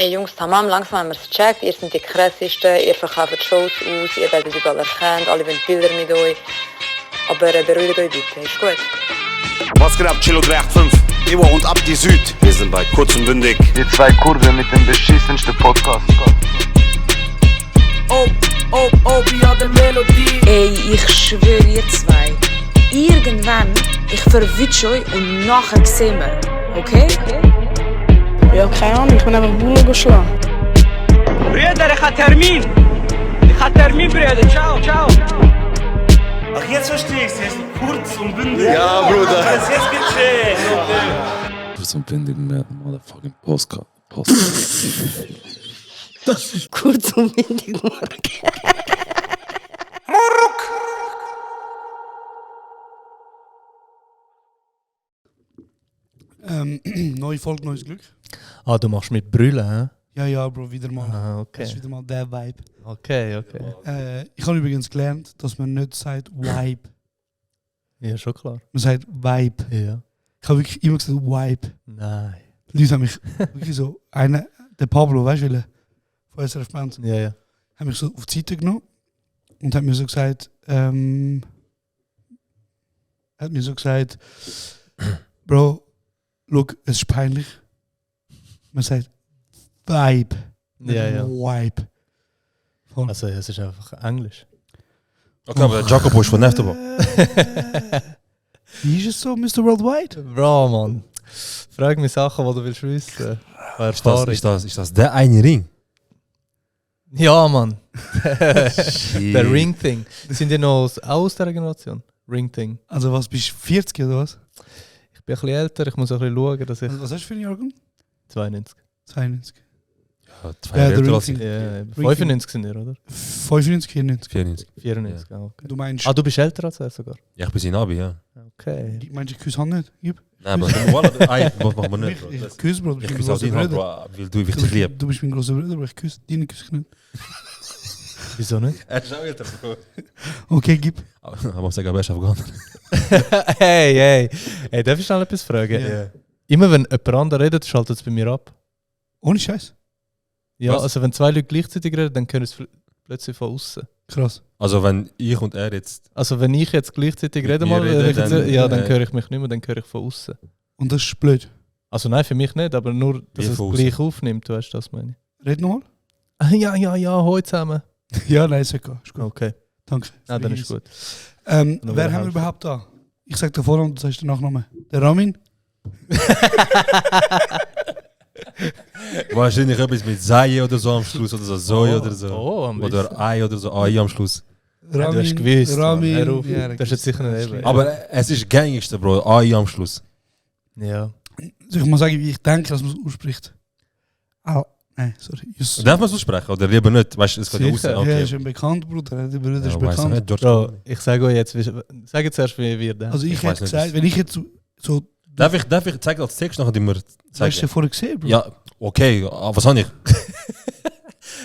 Ey Jungs, tamam, langsam haben wir es gecheckt. Ihr seid die krassesten, ihr verkauft Shows aus, ihr werdet überall erkannt, alle wollen Bilder mit euch. Aber beruhigt euch bitte, ist gut. Was geht ab, Chilo 385? Ewa und Abdi Süd. Wir sind bei Kurz und Bündig. Die zwei Kurven mit dem beschissensten Podcast. ja, der Melodie. Ey, ich schwöre ihr zwei. Irgendwann, ich verwünsche euch und nachher sehen wir. Okay? Ja, keine Ahnung, ich bin einfach Bullen geschlagen. Brüder, ich habe Termin, Brüder. Ciao. Ach, jetzt verstehe ich es. Jetzt kurz und bündig. Ja, Bruder. Jetzt gecheckt. Kurz und bündig mit motherfucking Postcard. Das ist kurz und windig, neue Folge, neues Glück. Ah, du machst mit Brüllen, hä? Ja, Bro, wieder mal. Ah, okay. Das ist wieder mal der Vibe. Okay. Ich habe übrigens gelernt, dass man nicht sagt Vibe. Ja, schon klar. Man sagt Vibe. Ja. Ich habe wirklich immer gesagt Vibe. Nein. Die Leute haben mich wirklich so, der Pablo, weißt du, von SRF Band, Ja. hat mich so auf die Seite genommen und hat mir so gesagt, Bro, look, es ist peinlich. Man sagt Vibe. Ja. Vibe. Voll. Also, es ist einfach Englisch. Okay, aber Jacopo ist von Neftebo. Wie ist es so, Mr. Worldwide? Bro, Mann. Frag mich Sachen, die du willst wissen. Ist das der eine Ring? Ja, Mann. Der Ring-Thing. Sind die noch auch aus der Generation? Ring-Thing. Also was, bist du 40 oder was? Ich bin ein bisschen älter, ich muss auch ein bisschen schauen, dass ich... Also, was hast du für einen Jahrgang? 92. 92. Ja, Ja, zwei der älter als Ring. ich. Ja, 95 sind wir, oder? 95, 94. 94. 94, okay. Du meinst, Ah, du bist älter als er sogar? Ja, ich bin sein Abi, ja. Okay. meinst ich küsse Hand nicht? Gib. Nein, aber das machen wir nicht. Ich küsse, Bro, du Ich bist mein küsse auch grosser deine Hand, Bruder. Bro, weil du wichtig lieb. Du bist mein grosser Bruder, aber ich küsse deine küsse ich nicht. Wieso nicht? Er ist auch älter, Bro. Okay, gib. Aber sag, er ist Afghaner. Hey, darf ich schnell etwas fragen? Ja. Immer wenn jemand anderes redet, schaltet es bei mir ab. Ohne Scheiß. Ja, Was? also wenn zwei Leute gleichzeitig reden, dann können es plötzlich von außen. Krass. Also wenn ich und er jetzt... Also wenn ich jetzt gleichzeitig Mit rede, mir mal, reden, dann, dann höre ich mich nicht mehr, dann höre ich von außen. Und das ist blöd. Also nein, für mich nicht, aber nur, dass Wie es von gleich aufnimmt, du weißt das, meine ich. Red nochmal. Ja, hoi zusammen. Ja, nein, ist okay. Ist gut. Okay, Danke. dann ist gut. Wer haben wieder wir helfen. überhaupt da? Ich sag den Vornamen, du sagst den Nachnamen. Der Ramin? Wahrscheinlich etwas mit Sei oder so am Schluss, oder so Zoe oder so. Oh, am Oder Ei oder so, AI am Schluss. Ja, du hast gewusst, Mann. Ramin. Hör auf. Ja, Das ist jetzt sicher nicht eben. Aber es ist gängigste, Bro, AI am Schluss. Ja. Soll ich mal sagen, wie ich denke, dass man es ausspricht? Nein, sorry. Darf man es aussprechen oder lieber nicht? Weißt du, es geht raus. Sicher. Ja, Okay. ist ein bekannt, Bruder. Der Bruder ist Ja, weiss ich bekannt. nicht, George Bro, Clooney. ich sage euch jetzt, sag jetzt erst, wie wir denken. Also ich Ich weiß hätte nicht, gesagt, wenn ich jetzt so... Darf ich zeigen als Text nachher immer Hast du den zeigen? vorher gesehen, Bro? Ja, okay, aber was habe ich?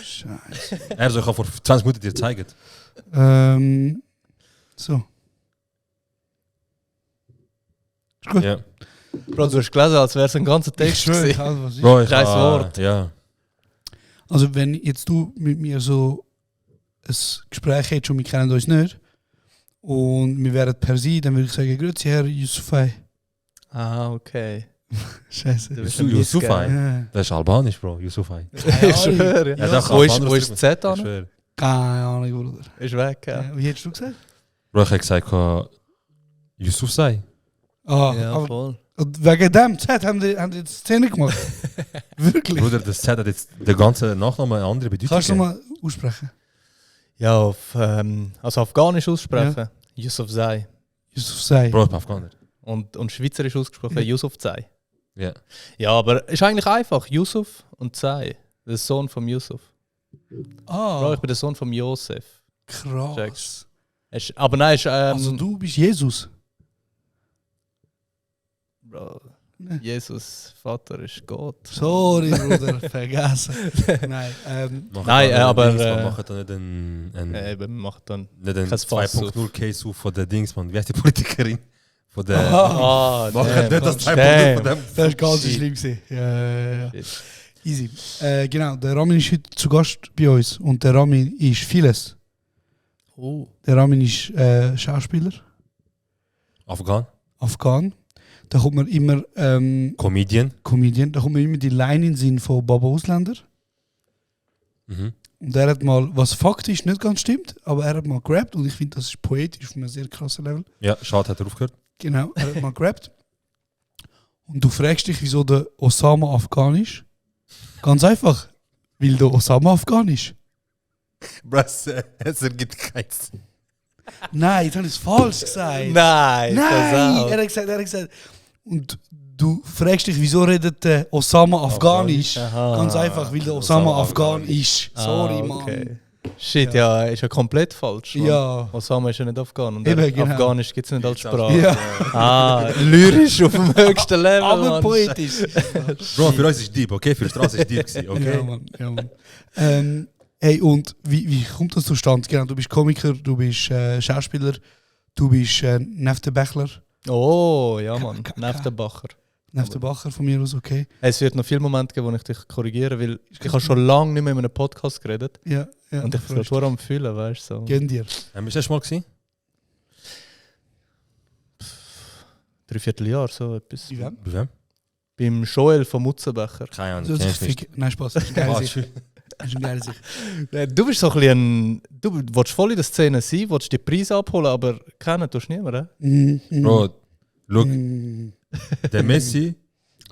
Scheiße. Er soll ich vor 20 Minuten dir zeigen. So. Ist gut. Ja. Bro, du hast gelesen, als wäre es ein ganzer Text Ich schwöre, ich gewesen. weiß, was ich... Bro, ich Scheiß Wort. Ja. Also wenn jetzt du mit mir so ein Gespräch hättest und wir kennen uns nicht und wir wären per se, dann würde ich sagen, grüezi Herr Yusufai. Ah, okay. Scheiße. Du bist Yusufai? ein Ja. Das ist albanisch, Bro, Yusufai. Ich schwöre. Ja, doch, Wo ist Albanisch das Z Ich an? schwöre. Keine Ahnung, Bruder. Ist weg, ja. Ja. Wie hättest du gesagt? Bro, ich habe gesagt, Yusuf sei. Ja, aber voll. wegen dem Z haben die jetzt Szene gemacht. Wirklich. Bruder, das Z hat jetzt der ganze Nachname eine andere Bedeutung. Kannst du mal aussprechen? Ja, auf Afghanisch aussprechen. Yusuf Zai. Yusufai. Bro, ich bin Afghaner. Und Schweizerisch ausgesprochen Yusuf Zai. Ja. Ja, aber ist eigentlich einfach. Yusuf und Zai. Der Sohn von Yusuf. Bro, ich bin der Sohn von Josef. Krass. Checkst. Aber nein, ist, Also du bist Jesus. Bro, Nee. Jesus, Vater ist Gott. Sorry, Bruder, vergessen. Nein, Nein, aber, Machen da nicht einen Eben, macht dann nicht einen kein Fass 2.0 Case auf von der Dings, man. Wie heißt die Politikerin? Von der. Ah, Machen damn. nicht das 2.0 Damn. von dem. das war ganz Shit. schlimm gewesen. Ja. Easy. Genau, der Ramin ist heute zu Gast bei uns und der Ramin ist vieles. Oh. Der Ramin ist Schauspieler, Afghan. Da kommt mir immer Comedian. Da kommt mir immer die Line in den Sinn von Baba Ausländer. Mhm. Und er hat mal, was faktisch nicht ganz stimmt, aber er hat mal gerappt und ich finde, das ist poetisch auf einem sehr krassen Level. Ja, schade, hat er aufgehört. Genau, er hat mal gerappt. Und du fragst dich, wieso der Osama Afghan ist. Ganz einfach, weil der Osama Afghan ist. Brass, es ergibt keins. Nein, jetzt habe ich es falsch gesagt. Nein, er hat gesagt. Und du fragst dich, wieso redet der Osama Afghanisch? Aha. Ganz einfach, weil der Osama Afghan ist. Sorry, Mann. Shit, ja, ist ja komplett falsch. Mann. Ja. Osama ist ja nicht Afghan und Eben, genau. Afghanisch gibt es nicht als Sprache. Ja. Lyrisch auf dem höchsten Level. Aber Mann. poetisch. Bro, für uns ist Dieb, okay? Für die Straße ist Dieb gewesen, okay? Ja, Mann. Hey, und wie kommt das zustande? Genau, du bist Komiker, du bist Schauspieler, du bist Neftebächler. Oh, ja, Mann. Neftenbacher. Neftebacher von mir aus, okay. Es wird noch viele Momente geben, wo ich dich korrigiere, weil ich habe schon lange nicht mehr in einem Podcast geredet. Ja. Und ich bin gerade vor am Fühlen, weißt du. So. Gönn dir. Bist du das mal gewesen? 3/4 Jahr, so etwas. Wie wem? Bei wem? Beim Joel von Mutzenbecher. Keine Ahnung, So, kenn ich nicht. Nein, Spaß. Das ist eine geile Sicht. Das ist eine geile Sicht. Du bist so ein bisschen du willst voll in der Szene sein, willst die Preise abholen, aber kennen tust du niemanden. Bro, look, der Messi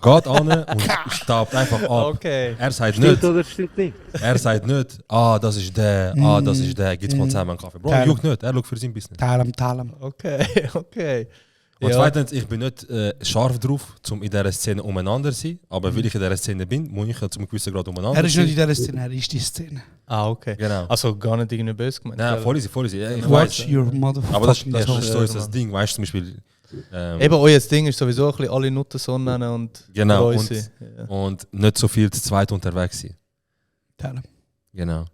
geht an und staubt einfach ab. Okay. Er sagt nicht, stimmt nicht? das ist der, das ist der, gibt's mal zusammen einen Kaffee. Bro, er juckt nicht, er schaut für sein Business. Talam. Okay. Und zweitens, ich bin nicht scharf drauf, um in dieser Szene umeinander zu sein, aber weil ich in dieser Szene bin, muss ich ja zum gewissen Grad umeinander Er ist nicht in sein. dieser Szene, er ist die Szene. Ah, okay. Genau. Also gar nicht irgendwie böse gemeint. Nein, voll easy. Ja, ich Watch weiß. your motherfucking Aber das ist soul. so ist das Ding, weißt du, zum Beispiel. Eben, euer Ding ist sowieso ein bisschen alle Nutten Sonne nennen und Genau, Reuse. und nicht so viel zu zweit unterwegs sein. Talam. Genau.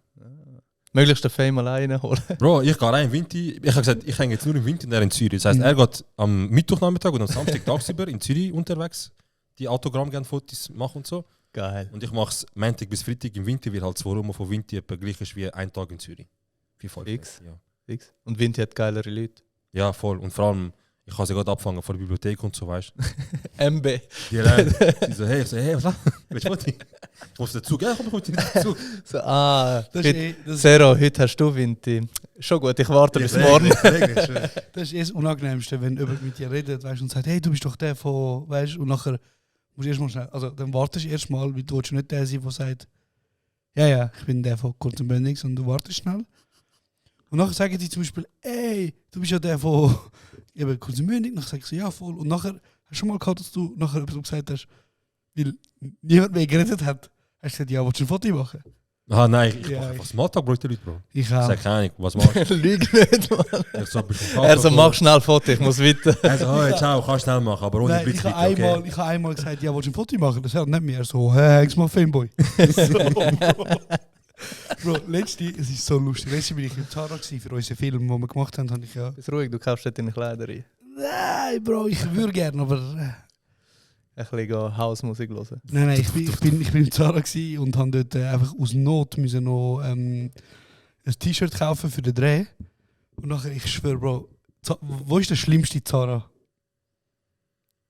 Möglichst den Fame alleine holen. Bro, ich gehe rein im Winter. Ich habe gesagt, ich hänge jetzt nur im Winter und er in Zürich. Das heisst, er geht am Mittwochnachmittag und am Samstag tagsüber in Zürich unterwegs. Die Autogrammfotos machen und so. Geil. Und ich mache es Montag bis Freitag im Winter, weil halt das Volumen von Winter etwa gleich ist wie ein Tag in Zürich. Wie voll. Fix. Ja. Fix. Und Vinti hat geilere Leute. Ja, voll. Und vor allem, ich kann sie gerade abfangen von der Bibliothek und so, weißt du. MB. Die rein. Sie so, hey, was ist das? Willst du ich muss dazu, ja, komm, ich dazu. So, Das ist heute, eh- das- Zero, heute hast du Vinti. Schon gut, ich warte bis morgen. Das ist das Unangenehmste, wenn jemand mit dir redet, weißt, und sagt, hey, du bist doch der von, weißt, und nachher musst du erstmal schnell, also dann wartest du erstmal, weil du willst nicht der sein, der sagt, ja, ich bin der von Kurz und Bündig, sondern du wartest schnell. Und nachher sagen die zum Beispiel, ey, du bist ja der von eben Kurz und Bündig, nachher sagst du, ja, voll. Und nachher hast du schon mal gehabt, dass du nachher etwas gesagt hast, weil niemand mehr geredet hat, hast du gesagt, ja, willst du ein Foto machen? Ah, nein, ich Ja, mache ich- einfach Smalltalk, Bro, die Leute, Bro. Ich Ich auch. sag keine Ahnung, was machst du? Lüg nicht, Mann. Ich so, bist du Er so, mach schnell ein Foto, ich muss weiter. Er so, hey, ciao, kannst schnell machen, aber ohne Nein, ich Blitzlicht, habe okay? ich habe einmal gesagt, ja, willst du ein Foto machen? Das hat nicht mehr so, hängst mal Fanboy. So, Bro, letzte, es ist so lustig. Letzte bin ich im Zara gewesen für unseren Film, den wir gemacht haben, habe ich ja. Ist ruhig, du kaufst dort deine Kleider rein. Nein, Bro, ich würde gerne, aber. Ein bisschen Hausmusik hören. Nein, ich bin im Zara gewesen und habe dort einfach aus Not müssen noch ein T-Shirt kaufen für den Dreh. Und nachher, ich schwöre, Bro, wo ist der schlimmste Zara?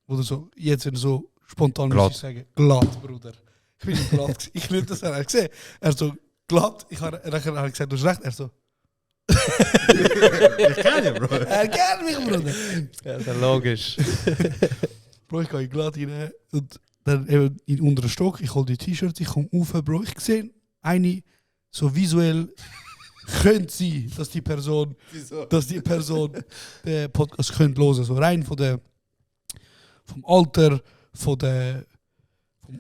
Oder so, jetzt wenn du so spontan Glatt. müsstest sagen. Glatt, Bruder. Ich bin im Glatt gewesen. Ich nicht, das er hat gesehen. Er so, glatt. Nachher habe ich gesagt, du hast recht. Er so, Ich kann ja, Bro. er kennt mich, Bruder. Ja, das ist logisch. Bro, ich gehe glatt rein und dann eben in den unteren Stock, ich hole die T-Shirts, ich komme rauf, Bro. Ich sehe eine so visuell könnte sein, dass die Person den Podcast könnte hören. So rein vom Alter, vom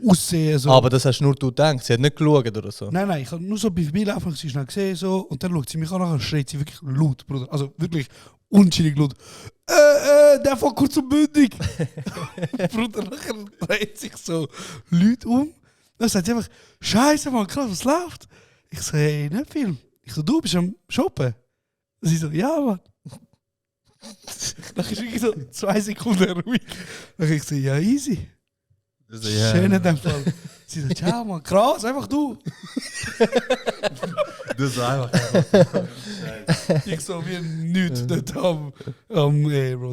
Aussehen. So. Aber das hast nur du gedacht, sie hat nicht geschaut oder so. Nein, ich habe nur so bei vorbeilaufen, sie schnell gesehen so, und dann schaut sie mich an, nachher schreit sie wirklich laut, Bruder. Also wirklich unschuldig laut. Der von Kurz und Bündig. Bruder, nachher dreht sich so Leute um. Dann sagt sie einfach, Scheiße, Mann, krass, was läuft? Ich so, hey, nicht viel. Ich so, du bist am Shoppen? Sie so, ja, Mann. Dann ist wirklich so 2 Sekunden ruhig. Dann ich so, ja, easy. Ja. Schön in dem Fall. Sie so, ciao, Mann, krass, einfach du. Das ist einfach. Ich so wie nichts dort Bro,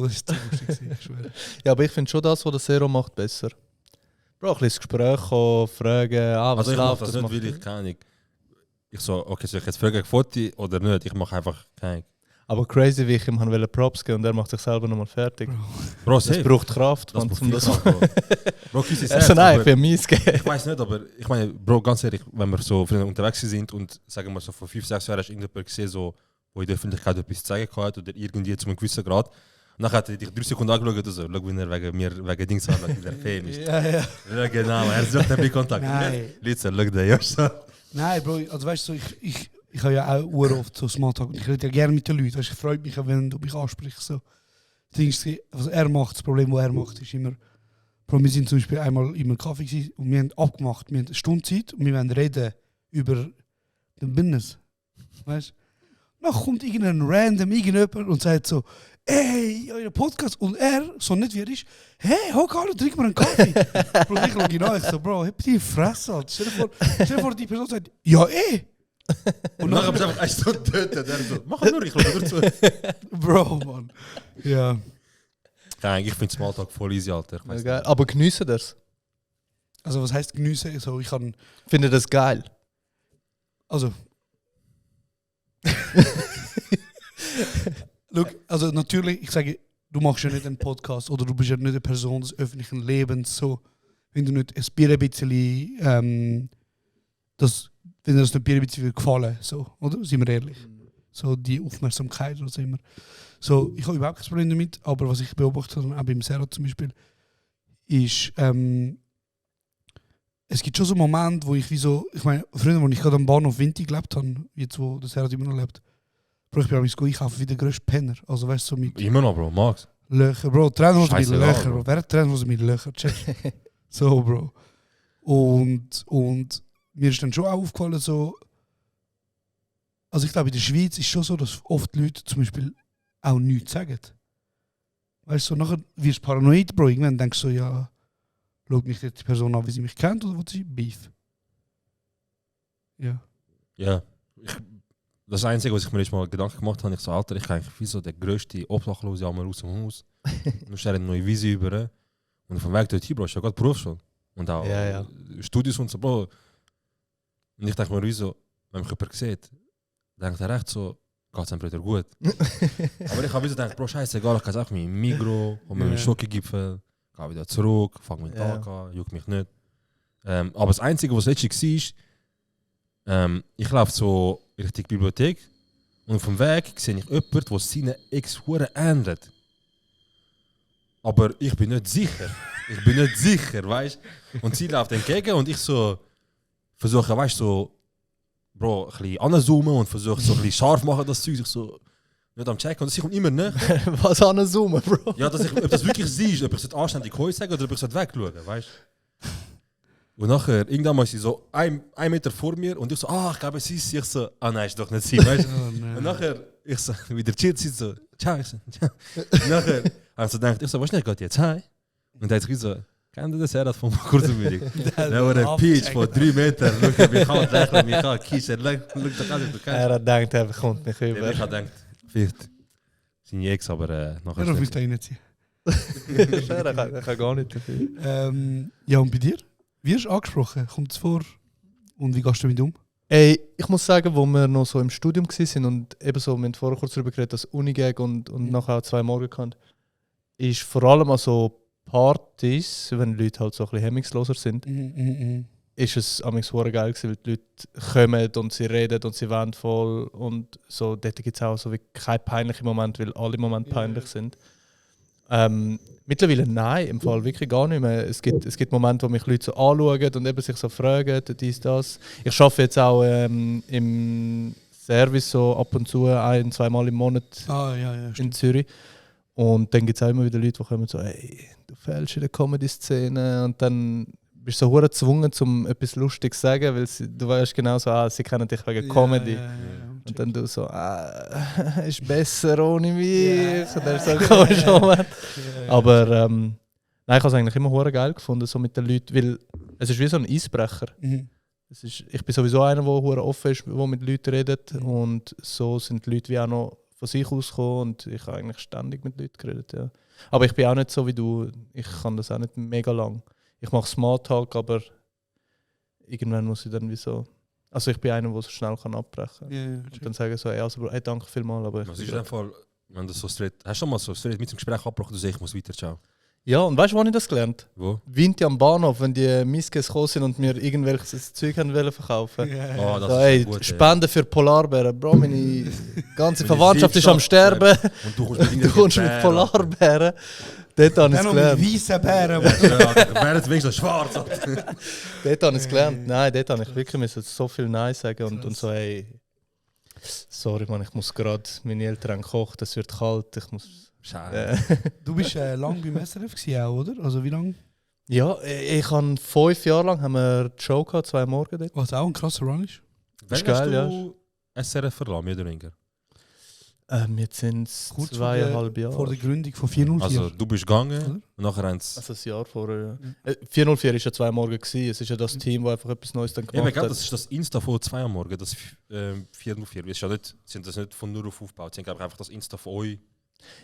das ist zu lustig, ich schwöre. Ja, aber ich finde schon das, was der Zero macht, besser. Bro, ein bisschen ins Gespräch kommen, fragen, was Also ich mache läuft, das was nicht, macht weil ich keine Ahnung. Ich so, okay, soll ich jetzt fragen, Foto oder nicht? Ich mache einfach keine Ahnung. Aber crazy, wie ich ihm wollte Props geben und er macht sich selber nochmal fertig. Bro, Das braucht Kraft, das Mann, braucht um viel das Kraft, Bro. Bro, kiss ist Also nein, ich bin mies gegeben. Ich weiß nicht, aber ich meine, Bro, ganz ehrlich, wenn wir so früher unterwegs sind und sagen wir so vor 5, 6 Jahren hast du irgendjemanden gesehen, so, wo in der Öffentlichkeit etwas zeigen kann oder irgendwie zu einem gewissen Grad. Und dann hat er dich 3 Sekunden angeschaut und so, schau, wie er wegen Dings hat, wie der Fame ist. Ja. Ja, genau, er sucht den Blickkontakt. Nein. Litzer, schau den, ja. Nein, Bro, also weißt du, ich habe ja auch oft so Smalltalk und ich rede ja gerne mit den Leuten. Weißt, ich freue mich, wenn du mich ansprichst. So. Das Ding ist, was er macht, das Problem, das er macht, ist immer, Bro, wir sind zum Beispiel einmal in einem Kaffee gewesen und wir haben abgemacht, wir haben eine Stunde Zeit und wir wollen reden über den Business. Weißt du? Dann kommt irgendjemand und sagt so, ey, euer Podcast und er, so nicht wie er ist, hey, hock alle, trink mal einen Kaffee. Bro, ich schaue ihn an, ich so, Bro, hab die Fresse, Alter. Stell dir vor, die Person sagt, ja, Und dann habe ich einfach 1 Stunde töten. Der so, mach nur, ich schaue nur zu. Bro, Mann. Ja. Nein, ich finde Smalltalk voll easy, Alter. Ich weiss Ja, nicht. aber geniessen das? Also was heisst geniessen? Also, ich kann, Finde das geil? also... Look, also natürlich, ich sage, du machst ja nicht einen Podcast oder du bist ja nicht eine Person des öffentlichen Lebens, so, wenn du nicht ein bisschen, wenn dir das nicht ein bisschen gefallen, so, oder? Sind wir ehrlich? So die Aufmerksamkeit oder so immer. So, ich habe überhaupt kein Problem damit, aber was ich beobachtet habe, auch beim Serra zum Beispiel, ist, es gibt schon so Momente, wo ich wie so, ich meine, früher, als ich gerade am Bahnhof Winti gelebt habe, jetzt wo der Serra immer noch lebt, Bro, ich bin am einkaufen wie der grösste Penner. Also weißt du, so mit Immer noch, Bro, Max. Löcher. Bro, Trennhose mit Scheißegal, Löcher. Bro. Bro. Wer hat Trennhose mit Löcher? Check. So, Bro. Und mir ist dann schon auch aufgefallen, so. Also ich glaube, in der Schweiz ist schon so, dass oft Leute zum Beispiel auch nichts sagen. Weißt du, so, nachher wirst du paranoid, Bro. Irgendwann denkst du so, ja, schaut mich jetzt die Person an, wie sie mich kennt, oder will sie Beef? Ja. Ja. Das Einzige, was ich mir jetzt mal Gedanken gemacht habe, ich so, Alter, ich kann eigentlich wie so der grösste Obdachlose einmal aus dem Haus. Du stellst eine neue Wiese über. Und vom Weg dorthin, Bro, ist ja gerade Berufsschule. Und auch Ja. Studios und so, Bro. Und ich denke mir, wie so, wenn mich jemand sieht, denkt er echt so, geht es einem Bruder gut. Aber ich habe so gedacht, Bro, scheißegal, ich kann es auch mit dem Migros, hol mir einen Schokogipfel, gehe wieder zurück, fange meinen Tag an, juckt mich nicht. Aber das Einzige, was letztlich war, ich laufe so Richtung Bibliothek und auf dem Weg sehe ich jemanden, der seine Ex-Hure ändert. Aber ich bin nicht sicher. Ich bin nicht sicher, weißt du? Und sie läuft entgegen und ich so versuche, weißt du, so, Bro, ein bisschen anzoomen und versuche so ein bisschen scharf machen, das Zeug. Ich so nicht am checken und sie kommt immer nicht. Was anzoomen, Bro? Ja, ob das wirklich sie ist, ob ich so anständig Heu sagen oder ob ich so wegschauen, weißt du? Und nachher, irgendwann mal ist sie so 1 Meter vor mir und ich so, ich glaube, sie ist. Ich so, nein, ist doch nicht sie, weißt du? Und nachher, ich so, wieder chillt sie so, ciao, ich so, ciao. Und nachher, habe ich so gedacht, ich so, was schnell geht jetzt, hi? Und dann hat sie so, kennt ihr das Herz von Kurzumwürdig? Der war ein Peach von 3 Metern, schau, mich an, lächeln, mich an, kischen, schau doch an, du kennst. Er hat gedacht, er kommt nicht Ich über. habe gedacht, vielleicht seine Ex, aber nachher... Ja, das müsste reinziehen. Er kann gar nicht dafür. Ja, und bei dir? Wie hast du angesprochen? Kommt es vor? Und wie gehst du damit um? Ey, ich muss sagen, wo wir noch so im Studium waren und eben so, wir haben vorher kurz darüber geredet, dass Unigag und nachher auch 2 Morgen kannte, ist vor allem an so Partys, wenn Leute halt so ein bisschen hemmungsloser sind, ist es amigs hure geil gewesen, weil die Leute kommen und sie reden und sie wollen voll und so, dort gibt es auch so wie keinen peinlichen Moment, weil alle Momente peinlich sind. Mittlerweile nein, im Fall wirklich gar nicht mehr. Es gibt Momente, wo mich Leute so anschauen und eben sich so fragen, dies, das. Ich arbeite jetzt auch im Service so ab und zu 1-2 Mal im Monat in Zürich. Und dann gibt es auch immer wieder Leute, die kommen so, hey, du fehlst in der Comedy-Szene. Und dann bist du so verdammt gezwungen, um etwas Lustiges zu sagen, weil du weißt genau so, sie kennen dich wegen Comedy. Und dann du so, ist besser ohne mich. Und dann ist so ein komischer Moment. Aber nein, ich habe es eigentlich immer verdammt geil gefunden, so mit den Leuten, weil Es ist wie so ein Eisbrecher. Mhm. Ich bin sowieso einer, der hure offen ist, der mit Leuten redet. Und so sind die Leute wie auch noch von sich ausgekommen und ich habe eigentlich ständig mit Leuten geredet. Ja. Aber ich bin auch nicht so wie du. Ich kann das auch nicht mega lang. Ich mache Smalltalk, aber irgendwann muss ich dann wie so... Also ich bin einer, der so schnell kann abbrechen kann. Ja, Und dann sagen so, also, hey, danke vielmals, aber... Was ist in dem Fall, wenn du so straight... Hast du schon mal so straight mit dem Gespräch abgebrochen, du sagst, ich muss weiter, ciao? Ja, und weißt du, wann ich das gelernt? Wo? Winti am Bahnhof, wenn die Miskes gekommen sind und mir irgendwelches Zeug haben wollen verkaufen. Oh, das So, ist hey, gut, Spenden für Polarbären. Bro, meine ganze Meine Verwandtschaft ist am Siebschaft, Sterben. Und du kommst mit Du kommst mit Polarbären. Dort habe ich es Dann noch mit gelernt. weißen Bären. Wäre es wenigstens schwarz. Dort habe ich es gelernt. Nein, dort habe ich wirklich müssen so viel Nein sagen und so, hey, sorry Mann, ich muss gerade, meine Eltern haben gekocht, es wird kalt, ich muss... Schade. Du bist lang beim SRF gewesen, auch, oder? Also wie lange? Ja, ich habe 5 Jahre lang haben wir die Show gehabt, 2 Morgen dort. Was auch ein krasser Run ist. Wann ist geil, hast du SRF verlassen, mehr oder weniger? Jetzt sind es Kurz 2,5 Jahre. Vor der Gründung von 404. Also du bist gegangen Oder? und nachher haben sie... Also ein Jahr vorher, ja. 404 war ja 2 Morgen. Gewesen. Es ist ja das Team, das einfach etwas Neues dann Eben, gemacht gell, hat. das ist das Insta von 2 am Morgen, das 404. Ist ja nicht, sind das nicht von nur auf aufgebaut, sie haben einfach das Insta von euch.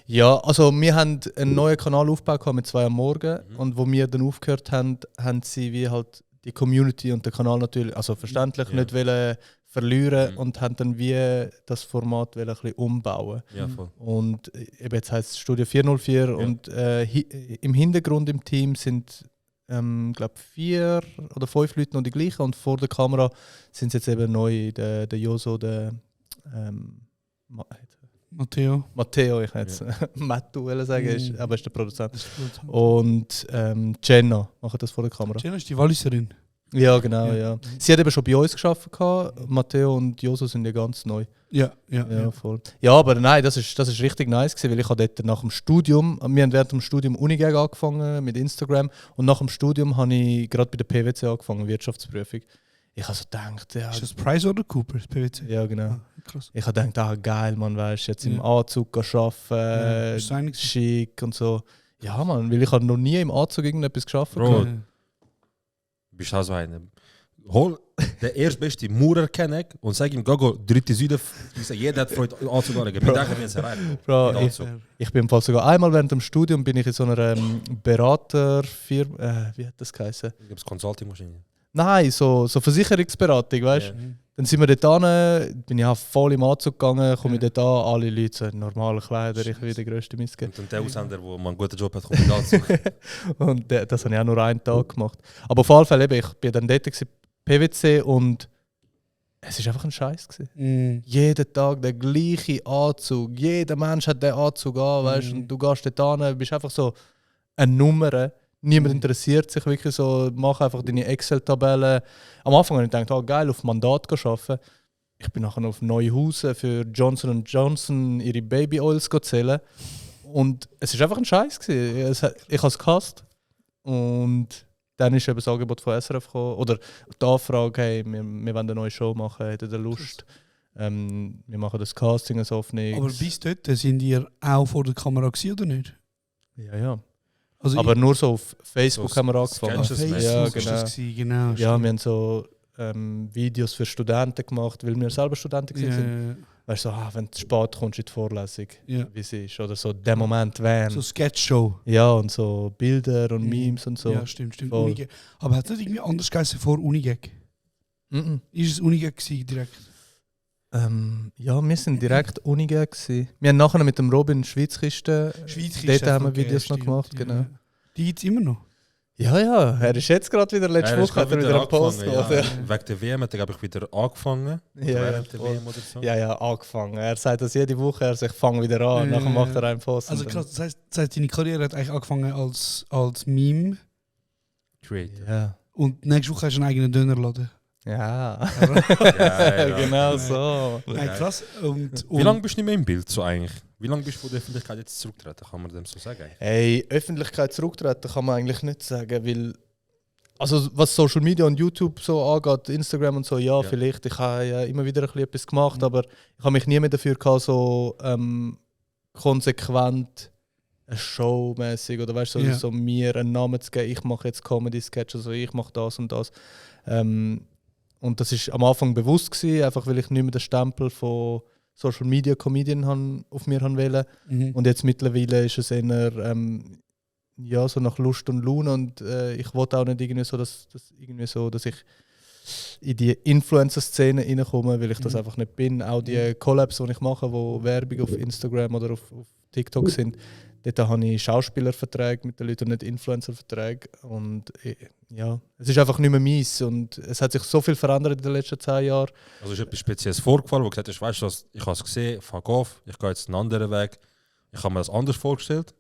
Ja, also wir haben einen neuen Kanal aufgebaut mit 2 am Morgen und wo wir dann aufgehört haben, haben sie wie halt die Community und den Kanal natürlich, also verständlich, Ja. nicht wollen verlieren Mhm. und haben dann wie das Format wollen ein bisschen umbauen. Ja, voll. Und eben jetzt heisst es Studio 404 und im Hintergrund im Team sind glaube 4 oder 5 Leute noch die gleichen und vor der Kamera sind es jetzt eben neu, der Joso, der Matteo. ich hätte jetzt Mattu sagen, ist, aber ist der Produzent. Das ist gut. Und Jenna machen das vor der Kamera. Jenna ist die Walliserin. Ja, genau, Ja. ja. Sie hat eben schon bei uns gearbeitet. Matteo und Joso sind ja ganz neu. Ja. Ja, voll. Ja, aber nein, das ist richtig nice gewesen, weil ich habe dort nach dem Studium, wir haben während dem Studium Unigag angefangen mit Instagram und nach dem Studium habe ich gerade bei der PwC angefangen, Wirtschaftsprüfung. Ich habe so gedacht, ja... Ist das Price oder Cooper, das PwC? Ja, genau. Ah, krass. Ich habe gedacht, geil, man, weißt jetzt im Ja. Anzug arbeiten, Ja, bist du einig? schick und so. Ja, man, weil ich habe noch nie im Anzug irgendetwas geschafft. Bro, Ja. Du bist auch so einer. Hol den erstbeste Maurer kennen und sag ihm, go, dritte Süden. Jeder hat Freude anzugehen. Wir denken, wir sind erreicht. Bro, Mit Anzug. ich bin im Fall sogar einmal während dem Studium bin ich in so einer Beraterfirma, wie hat das geheißen? Ich habe Consulting-Maschine. Nein, so Versicherungsberatung, weißt du? Ja. Dann sind wir dort hin, bin ich auch voll im Anzug gegangen, komme ich dort an, alle Leute so in normalen Kleidern, ich bin der grösste Missge. Und der Ausländer, der einen guten Job hat, kommt mit Anzug. Und das habe ich auch nur einen Tag gemacht. Aber auf jeden Fall, eben, ich bin dann dort gewesen, PwC und es war einfach ein Scheiß. Mhm. Jeden Tag der gleiche Anzug, jeder Mensch hat den Anzug an, weißt, und du gehst dort hin, bist einfach so eine Nummer. Niemand interessiert sich wirklich so, mach einfach deine Excel-Tabellen. Am Anfang habe ich gedacht, oh, geil, auf Mandat arbeiten. Ich bin nachher auf Neuhausen für Johnson & Johnson ihre Baby-Oils zählen. Und es war einfach ein Scheiß. Ich habe es gehasst. Und dann ist eben das Angebot von SRF gekommen. Oder die Anfrage, hey, wir wollen eine neue Show machen, hättet ihr Lust? Wir machen das Casting, das Offenix. Aber bis dort sind ihr auch vor der Kamera gewesen, oder nicht? Ja, ja. Also Aber nur so auf Facebook So haben wir angefangen. Sketches Facebook Ja, ist genau. das gewesen, genau. Ja, stimmt. wir haben so Videos für Studenten gemacht, weil wir selber Studenten waren. Weißt du, so, wenn du spät kommst in die Vorlesung, Ja. wie es ist. Oder so der Moment, wenn. So Sketch-Show. Ja, und so Bilder und Mhm. Memes und so. Ja, stimmt. Voll. Unigag. Aber hat es nicht irgendwie anders geheißen vor Unigag? Mhm. Ist es Unigag gewesen, direkt? Ja, wir sind direkt Unigag gewesen. Wir haben nachher mit dem Robin Schweizkiste. Dort haben wir Videos noch gemacht, genau. Die gibt es immer noch. Ja, ja, er ist jetzt gerade wieder letzte Er ist Woche hat er gerade wieder einen Post angefangen, gemacht. ja. Wegen der WM hat er, glaube ich, wieder angefangen. Ja, ja, Während der voll. WM oder so. Ja, angefangen. Er sagt das jede Woche, er sagt, ich fange wieder an. Ja, Nachher ja, macht ja. er einen Post. Also und krass, das heißt, deine Karriere hat eigentlich angefangen als Meme Creator. dann- und nächste Woche hast du einen eigenen Dönerladen. Ja. Ja. Genau so. Nein, krass. Und Wie lange bist du nicht mehr im Bild so eigentlich? Wie lange bist du von der Öffentlichkeit jetzt zurückgetreten? Kann man dem so sagen? Hey, Öffentlichkeit zurücktreten kann man eigentlich nicht sagen, weil also was Social Media und YouTube so angeht, Instagram und so, ja, vielleicht. Ich habe ja immer wieder ein bisschen etwas gemacht, aber ich habe mich nie mehr dafür gehabt, so konsequent eine Show mäßig oder weißt du, Ja. so mir einen Namen zu geben, ich mache jetzt Comedy-Sketch, also ich mache das und das. Und das ist am Anfang bewusst gewesen, einfach weil ich nicht mehr den Stempel von Social Media Comedian auf mir haben wollte. Und jetzt mittlerweile ist es eher ja, so nach Lust und Laune und ich wollte auch nicht irgendwie so, dass ich in die Influencer-Szene reinkomme, weil ich das einfach nicht bin. Auch die Collabs, die ich mache, wo Werbung auf Instagram oder auf TikTok sind, dort habe ich Schauspielerverträge mit den Leuten und nicht Influencer-Verträge. Und ja, es ist einfach nicht mehr meins. Und es hat sich so viel verändert in den letzten 10 Jahren. Also ist etwas Spezielles vorgefallen, wo du gesagt hast, weißt du was, ich habe es gesehen, fuck off, ich gehe jetzt einen anderen Weg. Ich habe mir das anders vorgestellt.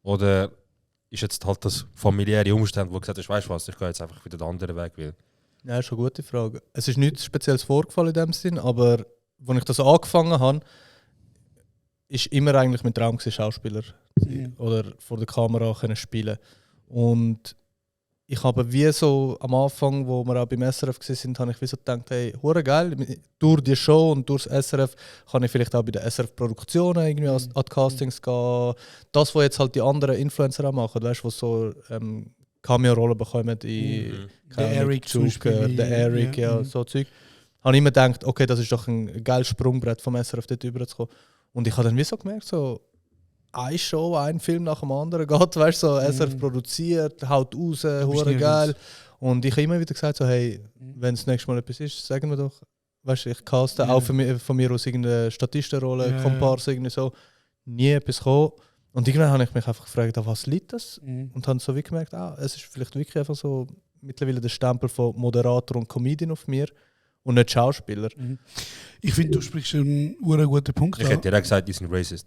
Oder ist jetzt halt das familiäre Umstand, wo du gesagt hast, weißt du was, ich gehe jetzt einfach wieder den anderen Weg. Weil Ja, ist eine gute Frage. Es ist nichts Spezielles vorgefallen in dem Sinn, aber als ich das angefangen habe, ist immer eigentlich mein Traum gewesen, Schauspieler oder vor der Kamera können spielen. Und ich habe wie so am Anfang, wo wir auch beim SRF waren, habe ich wie so gedacht, hey, hure geil, durch die Show und durch das SRF kann ich vielleicht auch bei den SRF-Produktionen irgendwie an die Castings gehen. Das, was jetzt halt die anderen Influencer auch machen, weißt du, was so Cameo-Rollen bekommen in Der Eric zum Beispiel. der Eric, ja, so Zeug. Habe ich immer gedacht, okay, das ist doch ein geiles Sprungbrett vom SRF dort rüberzukommen. Und ich habe dann wie so gemerkt, so eine Show, ein Film nach dem anderen geht, weißt du, so SRF produziert, haut raus, hure geil. Und ich habe immer wieder gesagt, so, hey, wenn das nächste Mal etwas ist, sagen wir doch, weißt du, ich caste auch von mir aus irgendeine Statistenrolle, Komparse, irgendwie so, nie etwas gekommen. Und irgendwann habe ich mich einfach gefragt, auf was liegt das? Und habe so wie gemerkt, es ist vielleicht wirklich einfach so mittlerweile der Stempel von Moderator und Comedian auf mir und nicht Schauspieler. Ich finde, du sprichst einen guten Punkt ich an. hätte direkt gesagt, die sind racist.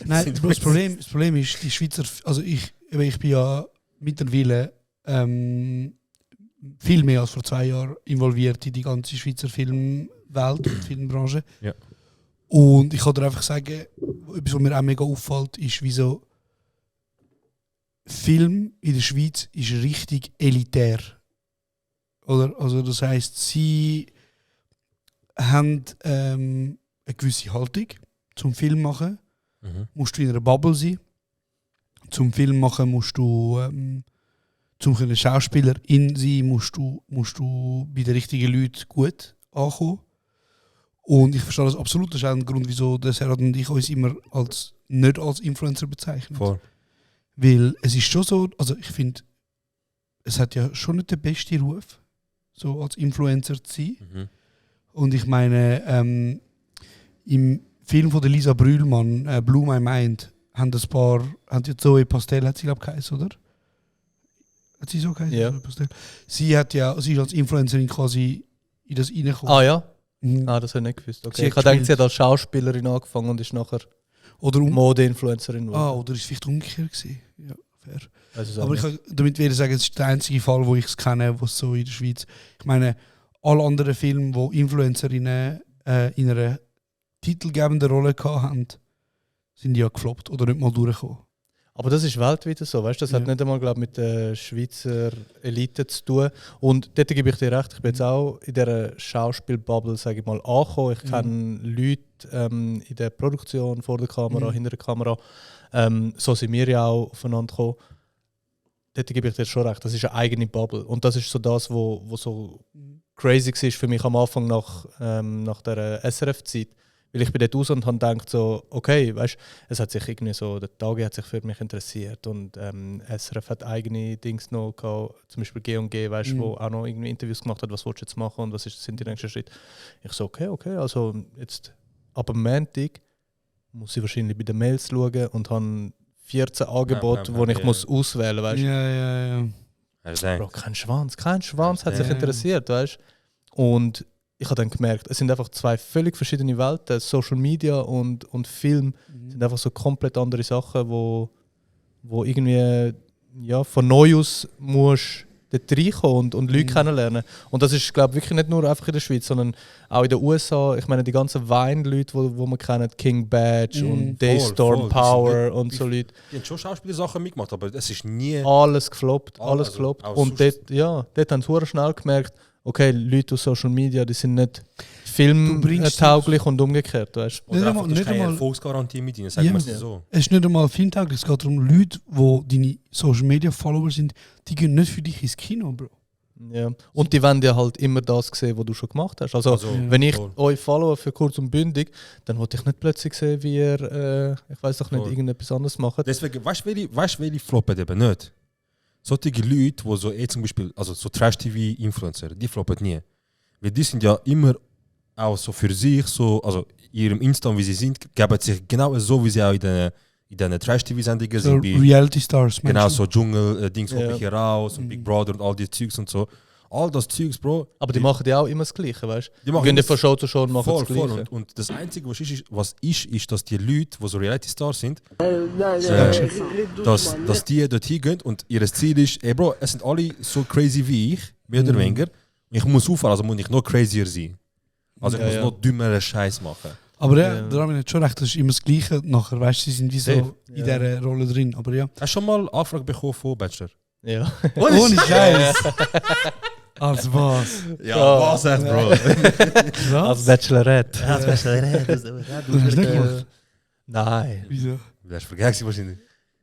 Nein, das Problem ist, die Schweizer, also ich bin ja mittlerweile viel mehr als vor 2 Jahren involviert in die ganze Schweizer Filmwelt und Filmbranche. Ja. Und ich kann dir einfach sagen, etwas, was mir auch mega auffällt, ist, wieso Film in der Schweiz ist richtig elitär. Oder? Also das heisst, sie haben eine gewisse Haltung zum Film machen. Musst du in einer Bubble sein. Zum Film machen musst du zum Schauspielerin sein, musst du bei den richtigen Leuten gut ankommen. Und ich verstehe das absolut. Das ist auch ein Grund, wieso der Serhat und ich uns immer nicht als Influencer bezeichnen. Voll. Weil es ist schon so, also ich finde, es hat ja schon nicht den besten Ruf, so als Influencer zu sein. Und ich meine, im Film von der Lisa Brühlmann, Blue My Mind, haben jetzt Zoe Pastel, hat sie glaube ich geheißen, oder? Hat sie so geheißen? Ja. Zoe Pastel? Sie ist als Influencerin quasi in das reingekommen. Ah ja? Mhm. Das habe ich nicht gewusst. Sie Okay. hat Ich habe gedacht, gespielt. sie hat als Schauspielerin angefangen und ist nachher Oder Mode-Influencerin geworden. oder ist es vielleicht umgekehrt gewesen? Ja, fair. Also Aber ich kann damit wieder sagen, es ist der einzige Fall, wo ich es kenne, wo es so in der Schweiz. Ich meine, alle anderen Filme, wo Influencerinnen in einer titelgebenden Rolle hatten, sind ja gefloppt oder nicht mal durchgekommen. Aber das ist weltweit so, weißt du? Das hat nicht einmal glaub, mit der Schweizer Elite zu tun. Und dort gebe ich dir recht, ich bin jetzt auch in dieser Schauspielbubble, sage ich mal, angekommen. Ich kenne Leute in der Produktion, vor der Kamera, hinter der Kamera. So sind wir ja auch aufeinander gekommen. Dort gebe ich dir schon recht, das ist eine eigene Bubble. Und das ist so das, wo so crazy war für mich am Anfang nach der SRF-Zeit. Weil ich bin dort raus und habe gedacht, so, okay, weißt, es hat sich irgendwie so, der Tag hat sich für mich interessiert und SRF hat eigene Dings noch gehabt, zum Beispiel G&G, weißt, wo auch noch irgendwie Interviews gemacht hat, was willst du jetzt machen und was sind die nächsten Schritte. Ich so, okay, also jetzt ab dem Montag muss ich wahrscheinlich bei den Mails schauen und habe 14 Angebote, die ich muss auswählen muss, weißt. Ja. Bro, kein Schwanz hat sich interessiert, weißt. Und ich habe dann gemerkt, es sind einfach zwei völlig verschiedene Welten. Social Media und Film sind einfach so komplett andere Sachen, wo irgendwie von neu aus musst dort reinkommen und Leute kennenlernen. Und das ist, glaube ich, wirklich nicht nur einfach in der Schweiz, sondern auch in den USA. Ich meine, die ganzen Wein-Leute, wo man kennt, King Badge und Daystorm Power und so Leute. Die haben schon Schauspielersachen mitgemacht, aber es ist nie... Alles gefloppt. Alles Und dort haben sie sehr schnell gemerkt, okay, Leute aus Social Media, die sind nicht Du bringst filmtauglich und umgekehrt, weißt du? Oder einfach, du nicht hast keine einmal- Erfolgsgarantie mit ihnen, sagen wir es so. Es ist nicht einmal filmtauglich, es geht darum, Leute, die deine Social Media Follower sind, die gehen nicht für dich ins Kino, Bro. Ja. Und die wollen ja halt immer das sehen, was du schon gemacht hast. Also, wenn ich voll. euch followe für kurz und bündig, dann wollte ich nicht plötzlich sehen, wie ihr, ich weiß doch nicht, Voll. irgendetwas anderes macht. Deswegen, weißt du, welche floppen eben nicht? Solche Leute, die so zum Beispiel, also so Trash-TV-Influencer, die floppen nie. Weil die sind ja immer auch so für sich, so, also in ihrem Insta, wie sie sind, geben sich genau so, wie sie auch in den Trash-TV-Sendungen So sind. Bei, Reality Stars, genau, meinst du? so Dschungel-Dings, Ja. ich hier raus und Big Brother und all die Zeugs und so. All das Zeugs, Bro. Aber die machen ja auch immer das Gleiche, weißt du? Die Die machen gehen immer nicht von Show zu Show und machen voll, das Gleiche. voll. Und das Einzige, was ist, dass die Leute, die so Reality-Stars sind, dass die dort hingehen und ihr Ziel ist, ey Bro, es sind alle so crazy wie ich, mehr oder weniger. Ich muss aufhören, also muss ich noch crazier sein. Also ich Ja, muss ja. noch dümmeren Scheiß machen. Aber ja, Ja. da haben wir nicht schon recht, das ist immer das Gleiche nachher, weißt du, sie sind wie so Safe. in dieser Rolle drin, aber ja. Hast du schon mal Anfrage bekommen von Bachelor? Ja. Ohne Scheiß! Als was? Ja, was jetzt, Bro? Als Bachelorette. Du hast nicht gemacht? Nein. Wieso? Du hast vergessen wahrscheinlich.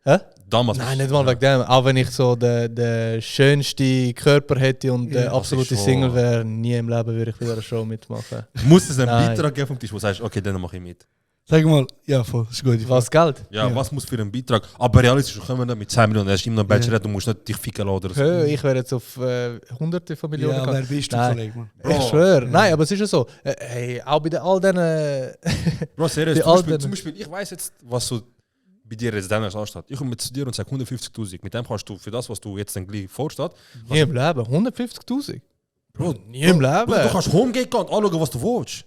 Hä? Damals. Nein, nicht mal wegen dem. Auch wenn ich so den schönsten Körper hätte und der Ja, absolute das ist schon- Single wäre, nie im Leben würde ich bei dieser Show mitmachen. Muss es einen Nein. Beitrag geben vom Tisch, wo du sagst, okay, dann mache ich mit. Sag mal, ja, voll, das ist gut. Was, Geld? Ja, Ja. was muss für einen Beitrag? Aber realistisch, können wir nicht mit 10 Millionen, er ist immer noch Bachelor, du musst nicht dich ficken lassen oder so. Ich wäre jetzt auf Hunderte von Millionen Ja, gegangen. wer bist du, Nein. Kollege, Mann? Ich schwöre. Nein, aber es ist ja so. Hey, auch bei all diesen... Bro, seriös, Die zum Beispiel, Alten. zum Beispiel, ich weiß jetzt, was so bei dir jetzt damals ansteht. Ich komme zu dir und sage 150'000. Mit dem kannst du für das, was du jetzt dann gleich vorsteht, Nie im Leben. 150'000? Bro, Nie im Bro, du Leben. kannst homegehen und anschauen, was du willst.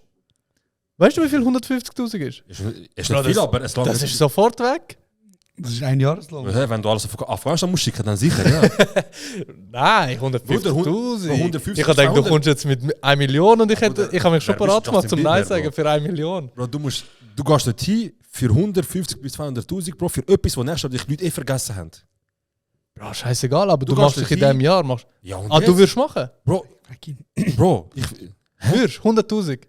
Weißt du, wie viel 150'000 ist? Ist nicht Bro, viel, aber es langt Das nicht. ist sofort weg. Das ist ein Jahreslohn. Ja, wenn du alles auf Afghanistan musst schicken, dann sicher, ja. Nein, Bruder, 150'000. 150, Ich habe gedacht, du 200. kommst jetzt mit 1 Million und ich habe mich schon wer bist parat du, gemacht Justin zum Bieber, Nein sagen Bro? für 1 Million. Bro, du gehst dort hin für 150 bis 200'000, Bro, für etwas, was nächstes Jahr dich Leute vergessen haben. Bro, scheißegal, aber du Du machst gehst dich in dorthin. diesem Jahr. Machst. Ja, und Ah, du jetzt? würdest machen? Bro, Bro, Würdest? 100'000.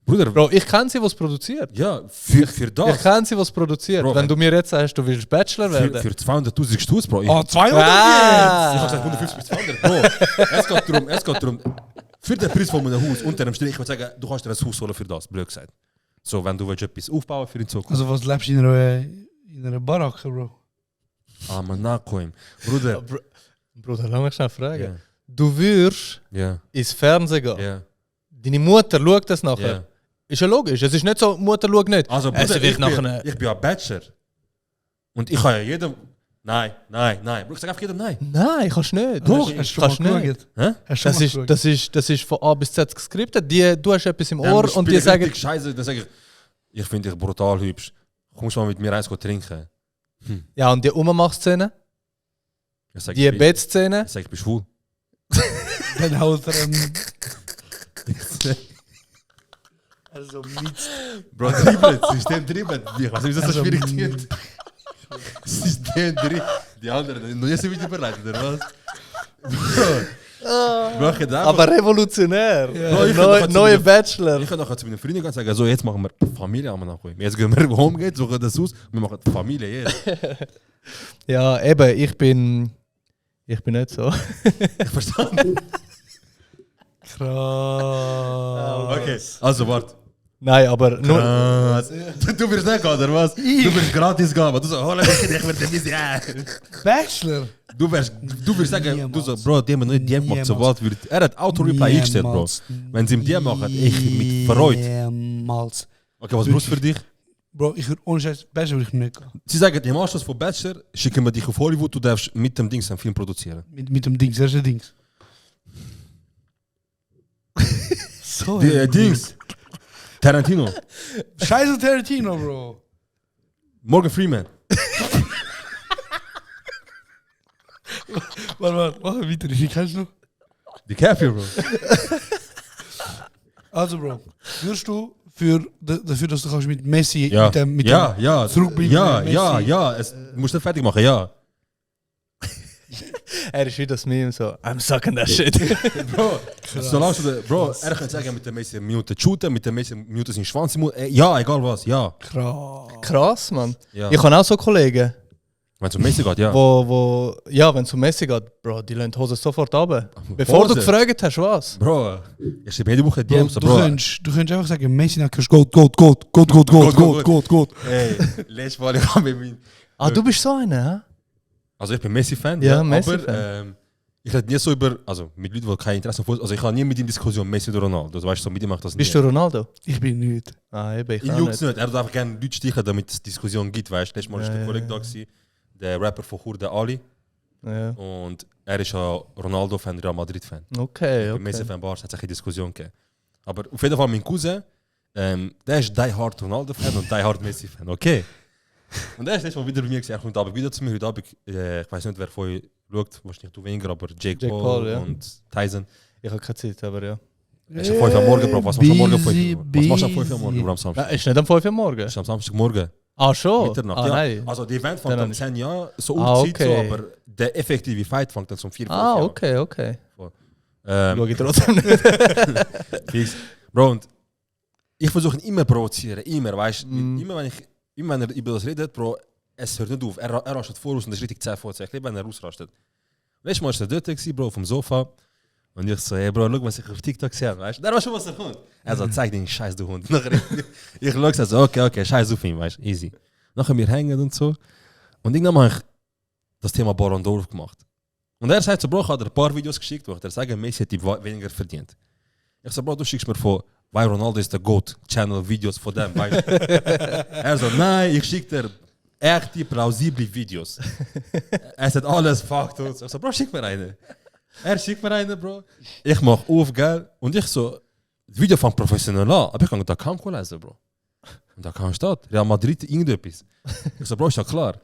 Bruder, Bro, ich kenne sie, was produziert. ja, für Ich das, kenne sie, was produziert. Bro, wenn wenn- du mir jetzt sagst, du willst Bachelor werden. für 200'000 Stutz, Bro. Ich, Ah, 200 ich habe Ah. gesagt 150 bis 200, Bro. Es geht darum, für den Preis von einem Haus, unter dem Strich, ich würde sagen, du kannst dir ein Haus holen für das, blöd gesagt. So, wenn du willst etwas aufbauen für die Zukunft. Also was lebst du in einer Baracke, Bro? Ah, man, nachkommen. Bruder. Bruder, lass mich schnell fragen. Ja, Du würdest ja, ins Fernsehen gehen. ja. Deine Mutter schaut das nachher. ja. Ist ja logisch. Es ist nicht so, Mutter schaut nicht. Also, Es Bruder, wird ich nachher- bin ein Bachelor. Und ich kann ja jedem... Nein. Bro, ich sag einfach jedem nein. Nein, kannst nicht. Doch, Du hast du schon kannst mal nicht. geschaut? Hä? Hast du Das schon ist, mal das, ist, das ist von A bis Z geskriptet. Du hast etwas im Ja, Ohr wir und die spielen sagen, richtig Scheiße, dann sag ich finde dich brutal hübsch. Kommst du mal mit mir eins trinken? ja, und die Ummachszene, Ich sag, die ich bin- Bettszene. Ich sag, ich bin schwul. Dann haut er also mit. Bro, dribbelt, System dribbelt. Ich weiß nicht, wie das so Also, schwierig wird. System dribbelt. Die anderen, noch nie so weit überleitet, oder was? Bro, ich hätte einfach... Aber revolutionär. Bro, ich kann doch Neue jetzt- Bachelor. Ich kann nachher zu meinen Freunden gehen und sagen, so, jetzt machen wir Familie am Nachhinein. Jetzt gehen wir home, geht, suchen das aus, wir machen Familie jetzt. Ja, eben, ich bin nicht so. Ich verstanden. Krass. Okay, also warte. Nein, aber nur. Krass. Du wirst nicht gehen, oder was? Du wirst gratis gehen, aber du so, oh, ich werde nicht, ja. Bachelor? Du wirst sagen, du so, Niemals. Bro, die haben noch nicht DM gemacht, so was wird. Er hat Auto-Reply eingestellt, Bro. Niemals. Wenn sie ihm DM machen, ich mit Freude. Niemals. Okay, was brauchst du für dich? Bro, ich würde ohne Scheiß, Bachelor würde ich nicht gehen. Sie sagen, im Anschluss von Bachelor schicken wir dich auf Hollywood, du darfst mit dem Dings einen Film produzieren. Mit dem Dings, erste Dings. So. Dings. Tarantino. Scheiße Tarantino, Bro. Morgan Freeman. Warte, weiter, wie kannst du noch? DiCaprio, Bro. Also, Bro, würdest du dafür, dass du kannst mit Messi Ja, mit ja, dem ja, zurückbringen? ja, Messi. ja, ja, es musst du fertig machen, ja. Er ist wie das Meme so, I'm sucking that shit. Bro, solange du, Bro, er kann sagen, mit der meisten Minuten shooten, mit der meisten Minuten seinen Schwanz im Mund. Ja, egal was, ja. Krass, Mann. Ja. Ich habe auch so Kollegen, Wenn es um Messi geht, ja. wenn es um Messi geht, Bro, die lassen die Hose sofort runter. Bevor du Hose? gefragt hast, was? Bro, ich schreibe jede Woche Bro, DMs, du Bro. könntest einfach sagen, Messi nach Goat. Ey, letztes Mal, ich habe mit Ah, du bist so einer, hä? Also ich bin Messi-Fan, Ja, ja, Messi-Fan. aber ich rede nie so über, also mit Leuten, die kein Interesse haben, also ich habe nie mit ihm Diskussion Messi oder Ronaldo, also weißt du, so mit ihm macht das nie. Bist du Ronaldo? Ich bin nicht. Ah, eben, ich Ihn auch juckt es nicht. nicht, er darf gerne Leute stichen, damit es Diskussion gibt, weißt du. Letztes Mal war der Kollege da, gewesen, der Rapper von Chur, Ali, Ja. und er ist ja Ronaldo-Fan, Real Madrid-Fan. Okay, Bei okay. Messi-Fan Bars hat es eine Diskussion gegeben. Aber auf jeden Fall mein Cousin, der ist die Hard Ronaldo-Fan und die Hard Messi-Fan, okay? Und er ist letztes Mal wieder bei mir gesagt, er kommt Abend wieder zu mir, heute Abend, ich weiß nicht, wer von euch schaut, wahrscheinlich du weniger, aber Jake Paul ja. und Tyson. Ich habe keine Zeit, aber ja. Es ist 5 Uhr morgen, Bro, was machst du am Morgen? Busy, Was machst du am 5 Uhr morgen, Bro, am Samstag? Nein, ist nicht am 5 Uhr morgen. Ist am Samstagmorgen, Ah, schon? Mitternacht, Ah, ja. nein. Also die Event Dann fängt am nicht. 10 Jahren, so Ah, Uhrzeit so, okay. aber der effektive Fight fängt dann um 4 Uhr. Ah, okay, okay. Ähm, Schau ich trotzdem nicht. Fix. Bro, und ich versuche ihn immer provozieren, immer, weißt du? Immer wenn er über das redet, Bro, es hört nicht auf. Er rastet voraus und das ist richtig 10 vor 10. Ich liebe, wenn er rausrastet. Letztes Mal war er dort, gewesen, Bro, vom Sofa. Und ich so, hey Bro, schau, was ich auf TikTok sehe, weißt du? Der weiß schon, was er kommt. Er so, zeig den Scheiß, du Hund. Nachher ich schaue so, okay, Scheiß auf ihn, weißt du, easy. Nachher wir hängen und so. Und irgendwann habe ich das Thema Ballon d'Or gemacht. Und er sagt so, Bro, ich habe dir ein paar Videos geschickt, wo ich dir sage, Messi hat die weniger verdient. Ich so, Bro, du schickst mir vor, weil Ronaldo ist der GOAT, Channel Videos von dem, weißt du? Er so, nein, ich schicke dir echte, plausible Videos. Er sagt alles Fakt und so. Ich so, Bro, schick mir eine. Er schickt mir eine, Bro. Ich mach auf, gell? Und ich so, das Video fängt professionell an, aber ich kann da kaum lesen, Bro. Und da kann steht, Real Madrid, irgendetwas. Ich so, Bro, ist ja klar.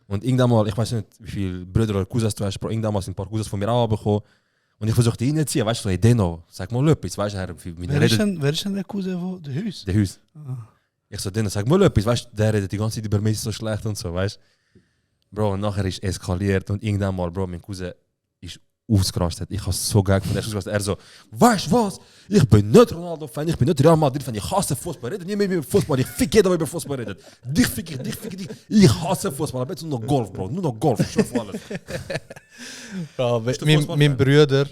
Und irgendwann mal, ich weiß nicht, wie viele Brüder oder Cousins du hast, Bro, irgendwann mal sind ein paar Cousins von mir auch bekommen. Und ich versuche die reinzuziehen, weißt du, so, hey Deno, sag mal etwas, weißt du, Herr, Wer ist denn der Cousin von der Haus? der Haus. Ich so, Deno, sag mal etwas, weißt du, der redet die ganze Zeit über Messi so schlecht und so, weißt du. Bro, und nachher ist eskaliert und irgendwann mal, Bro, mein Cousin ist ausgerastet. Ich habe so geil gefunden, er ist ausgerastet. Er so, weißt du was? Ich bin nicht Ronaldo-Fan, ich bin nicht Real Madrid-Fan, ich hasse Fußball. Redet nie mehr über Fußball, ich fick jeder, der über Fußball redet. Dich fick ich. Ich hasse Fußball, aber jetzt nur noch Golf, Bro, nur noch Golf, ich schwör alles. Ja, Bist du mein Fußballfan? Bruder,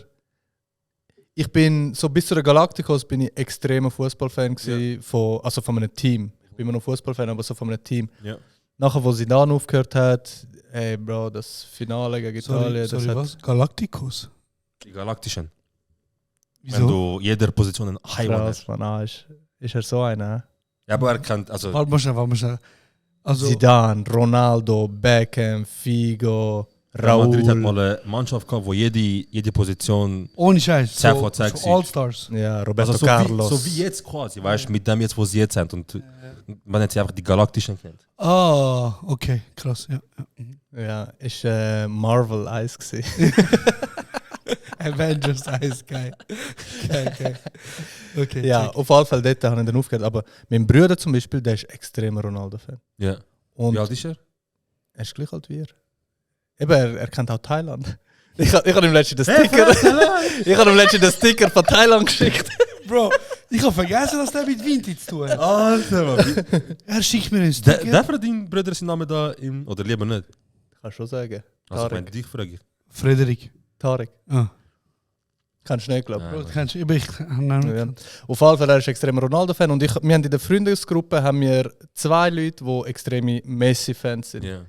ich bin so bis zu der Galacticos bin ich extremer Fußballfan gewesen, von einem Team. Ich bin immer noch Fußballfan, aber so von einem Team. Ja. Nachher, wo Zidane aufgehört hat, ey Bro, das Finale gegen Italien, Sorry, das hat was? Galacticos? Die Galaktischen. Wenn Wieso? du jeder Position einen Highlight krass, hast. man. Ah, ist er so einer? Ja, aber er kennt, also, Warte mal schnell. Also, Zidane, Ronaldo, Beckham, Figo, Real Madrid hat Raúl. mal eine Mannschaft gehabt, wo jede Position, ohne Scheiß. 10 von 10 so All-Stars. Ja, Roberto also Carlos. so wie jetzt quasi, weißt du, mit dem jetzt, wo sie jetzt sind. Und man hat sie einfach die Galaktischen genannt. Ah, okay, krass. Ja. Ja, ist Marvel 1 gewesen. Avengers Eis, geil. Geil. Okay, Ja, check. auf jeden Fall dort habe ich dann aufgehört. Aber mein Bruder zum Beispiel, der ist extremer Ronaldo-Fan. Ja. Und Wie alt ist er? er ist gleich alt wie ihr. Eben, er kennt auch Thailand. Ich habe ihm letztens den Sticker. Ich habe ihm letztens den Sticker von Thailand geschickt. Bro, ich habe vergessen, dass der mit Vinti zu tun hat. Alter, Mann. Er schickt mir einen Sticker. Darf er deinen Bruder seinen Namen da im, oder lieber nicht? Kannst schon sagen. Also, Tarek. wenn dich frage ich. Frederik. Tarek. Ah. Kannst du nicht glauben. Bro, kennst du? Ich nein, Ja. Auf jeden Fall, er ist extremer Ronaldo-Fan. Und wir haben in der Freundesgruppe haben wir 2 Leute, die extreme Messi-Fans sind. Ja.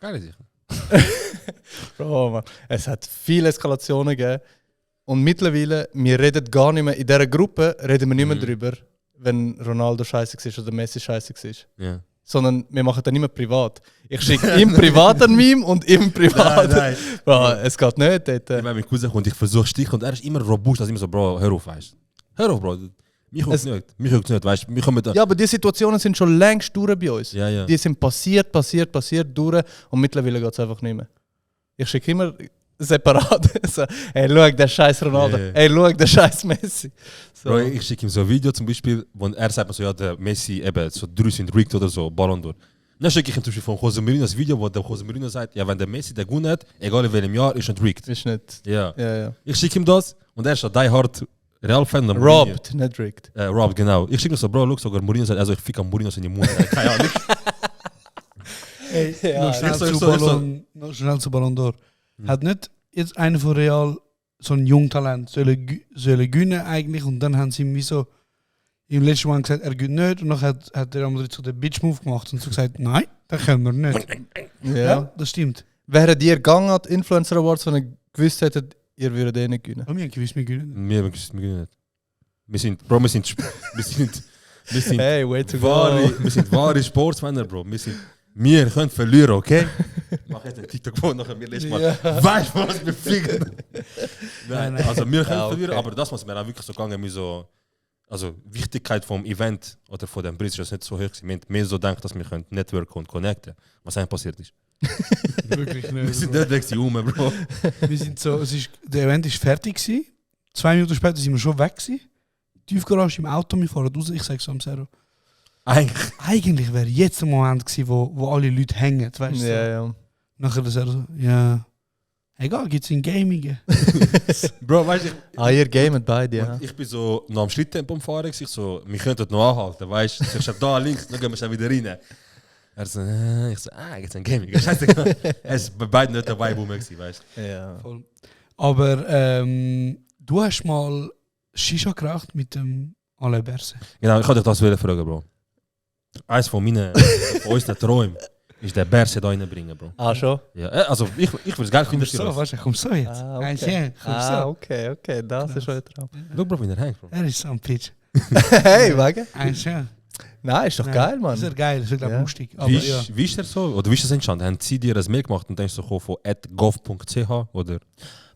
Geile Sache. Bro, Mann. Es hat viele Eskalationen gegeben. Und mittlerweile, wir reden gar nicht mehr, in dieser Gruppe reden wir nicht mehr drüber, wenn Ronaldo scheiße war oder Messi scheiße war. Ja. Sondern wir machen das nicht mehr privat. Ich schicke ihm privat ein Meme und ihm privat. Nein. Bro, es geht nicht dort. Ich meine, mein Cousin kommt, ich versuche Stich und er ist immer robust, also immer so, Bro, hör auf, weißt du. Hör auf, Bro. Mich juckt nicht, weißt du. Wir kommen da. Ja, aber die Situationen sind schon längst durch bei uns. Ja, ja. Die sind passiert, durch und mittlerweile geht es einfach nicht mehr. Ich schicke immer separat. So, hey, schau, der scheiß Ronaldo. Yeah. Hey, schau, der scheiß Messi. So. Bro, ich schicke ihm so ein Video zum Beispiel, wo er sagt mir so, ja, der Messi, eben, so 3 sind rigged oder so, Ballon d'Or. Dann schicke ich ihm zum Beispiel von Jose Mourinho das Video, wo der Jose Mourinho sagt, ja, wenn der Messi der gewonnen hat, egal in welchem Jahr, ist nicht rigged. Ist nicht. Ja. Ja. Ich schicke ihm das und er ist ein die hard Real-Fan. Robbed, nicht rigged. Robbed, genau. Ich schicke ihm so, Bro, look, sogar Mourinho sagt, also ich fick am Mourinho in die Mund. Keine Ahnung. Noch schnell zu Ballon d'Or. Hat nicht jetzt einer von Real so ein Jungtalent sollen gewinnen eigentlich und dann haben sie ihm wie so im letzten Mal gesagt, er geht nicht und dann hat der andere so den Bitch-Move gemacht und so gesagt, nein, das können wir nicht. Ja, das stimmt. Wären ihr gegangen an die Influencer Awards, wenn ihr gewusst hättet, ihr würdet eh nicht gewinnen? Aber wir haben gewiss, wir gewinnen. Wir gewinnen nicht. Wir sind, Bro, wir sind Hey, way to wir sind wahre Sportsmänner, Bro. Wir können verlieren, okay? Ich mache jetzt einen TikTok vor, nachher wir lesen mal. Weißt du was, wir fliegen? Nein, also wir können verlieren, aber das muss mir auch wirklich so gegangen, wie so, also Wichtigkeit vom Event oder von dem Preis ist das nicht so hoch. Wir haben mehr so gedacht, dass wir können networken und connecten. Was eigentlich passiert ist. Wirklich nicht. Wir sind nicht weg, Bro. Wir sind so, der Event ist fertig gewesen. 2 Minuten später sind wir schon weg gewesen. Tiefgarage im Auto, wir fahren raus, ich sage so am Zero. Eigentlich wäre jetzt der Moment gewesen, wo alle Leute hängen, weißt du? Ja. Nachher der Zero so, ja. Egal, gibt's in Gaming. Bro, weißt du, ihr gamet beide, ja. ich bin so noch am Schritttempo am Fahren, ich so, wir könnten noch anhalten, weißt du? Ich sag da links, dann gehen wir schon wieder rein. Er so, ich so, gibt's ein Gaming. Scheiße, es ist bei beiden nicht dabei, wo wir waren, weißt du? Ja. Voll. Aber du hast mal Shisha geraucht mit dem Alain Berset. Genau, ich wollte dich das fragen, Bro. Eins von unseren Träumen ist der Berset da reinbringen, Bro. Ah, schon? Ja, also ich würde es geil finden. So, weißt du, komm so jetzt. Ah, Ein okay. Schön, komm so. Okay, das ist schon ein Traum. Schau, Bro, wie er hängt, Bro. Er ist so ein Pitch. Hey, wegen? Ein Schön. Nein, ist doch geil, Mann. Das ist geil, das ist glaube Ja. lustig. Aber Wie, ja. wie ist der so? Oder wie ist das entstanden? Haben sie dir ein Mail gemacht und denkst du so von @gov.ch oder?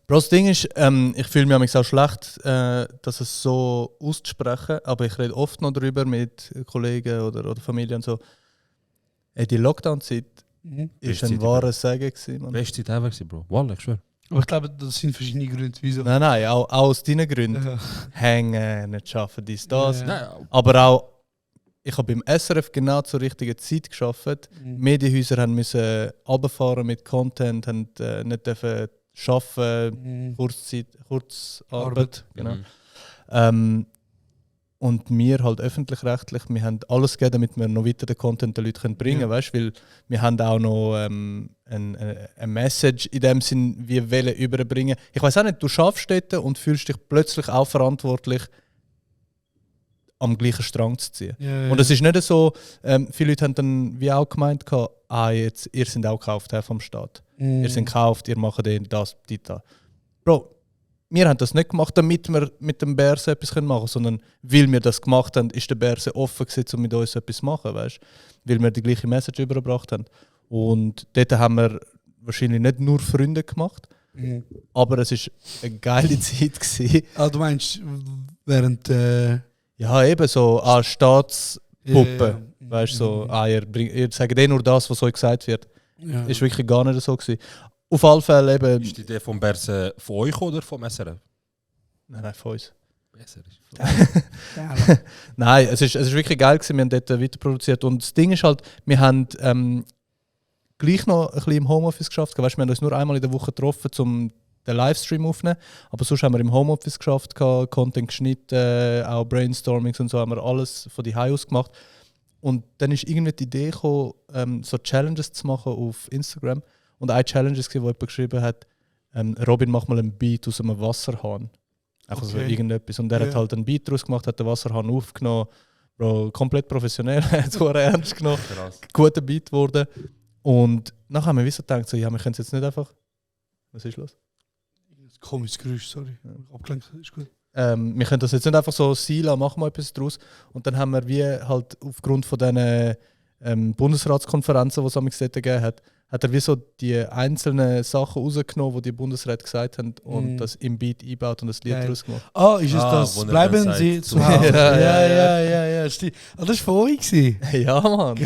Bro, das Ding ist, ich fühle mich manchmal auch schlecht, das es so auszusprechen, aber ich rede oft noch darüber mit Kollegen oder Familie und so. Die Lockdown-Zeit ist ein wahres Segen gewesen, Mann. Beste Zeit ever gewesen, Bro. Wallah, ich schwör. Aber ich glaube, das sind verschiedene Gründe. Wieso? Nein, auch aus deinen Gründen. Ja. Hängen, nicht schaffen, dies, das. Ja. Nein, Aber auch, ich habe beim SRF genau zur richtigen Zeit gearbeitet. Medienhäuser müssen runterfahren mit Content, haben nicht dürfen arbeiten, Kurzarbeit. Genau. Und wir halt öffentlich-rechtlich, wir haben alles gegeben, damit wir noch weiter den Content den Leuten bringen können, weißt? Weil wir haben auch noch eine Message in dem Sinn, wie wir überbringen. Ich weiß auch nicht, du schaffst dort und fühlst dich plötzlich auch verantwortlich, am gleichen Strang zu ziehen. Ja. Und es ist nicht so, viele Leute haben dann wie auch gemeint, jetzt, ihr seid auch gekauft vom Staat. Ihr seid gekauft, ihr macht das, da. Bro, wir haben das nicht gemacht, damit wir mit dem Berse etwas machen können, sondern weil wir das gemacht haben, ist der Berse offen gewesen, um mit uns etwas zu machen, weißt? Weil wir die gleiche Message übergebracht haben. Und dort haben wir wahrscheinlich nicht nur Freunde gemacht, aber es war eine geile Zeit gewesen. Ah, du meinst, während... Ja, eben so an Staatspuppe. Ja. Weißt du, so, ihr sagt eh nur das, was euch gesagt wird. Ja. Ist wirklich gar nicht so gewesen. Auf alle Fälle eben. ist die Idee vom Berse von euch oder vom SRF? Nein, von uns. Besser ist. Nein, es ist wirklich geil gewesen. Wir haben dort weiter produziert. Und das Ding ist halt, wir haben gleich noch ein bisschen im Homeoffice geschafft. Weißt, wir haben uns nur einmal in der Woche getroffen, um den Livestream aufzunehmen. Aber sonst haben wir im Homeoffice geschafft, Content geschnitten, auch Brainstormings und so haben wir alles von die aus gemacht. Und dann ist irgendwie die Idee gekommen, so Challenges zu machen auf Instagram. Und eine Challenge war, wo jemand geschrieben hat, Robin, mach mal einen Beat aus einem Wasserhahn. Einfach so irgendetwas. Und er hat halt einen Beat daraus gemacht, hat den Wasserhahn aufgenommen. Bro, komplett professionell, hat es ernst genommen. Guter Beat geworden. Und nachher haben wir so gedacht, so, ja, wir können es jetzt nicht einfach... Was ist los? Komisches Geräusch, sorry. Abgelenkt, ist gut. Wir können das jetzt nicht einfach so sein lassen, machen wir etwas daraus. Und dann haben wir wie halt aufgrund von diesen Bundesratskonferenzen, die es am dort gegeben hat er wie so die einzelnen Sachen rausgenommen, die die Bundesräte gesagt haben und das im Beat eingebaut und das Lied daraus gemacht. Ah, ist es das? wo er Bleiben dann Sie sagt, zu Hause. Ja, stimmt. Ah, das war von euch gewesen. Ja, Mann.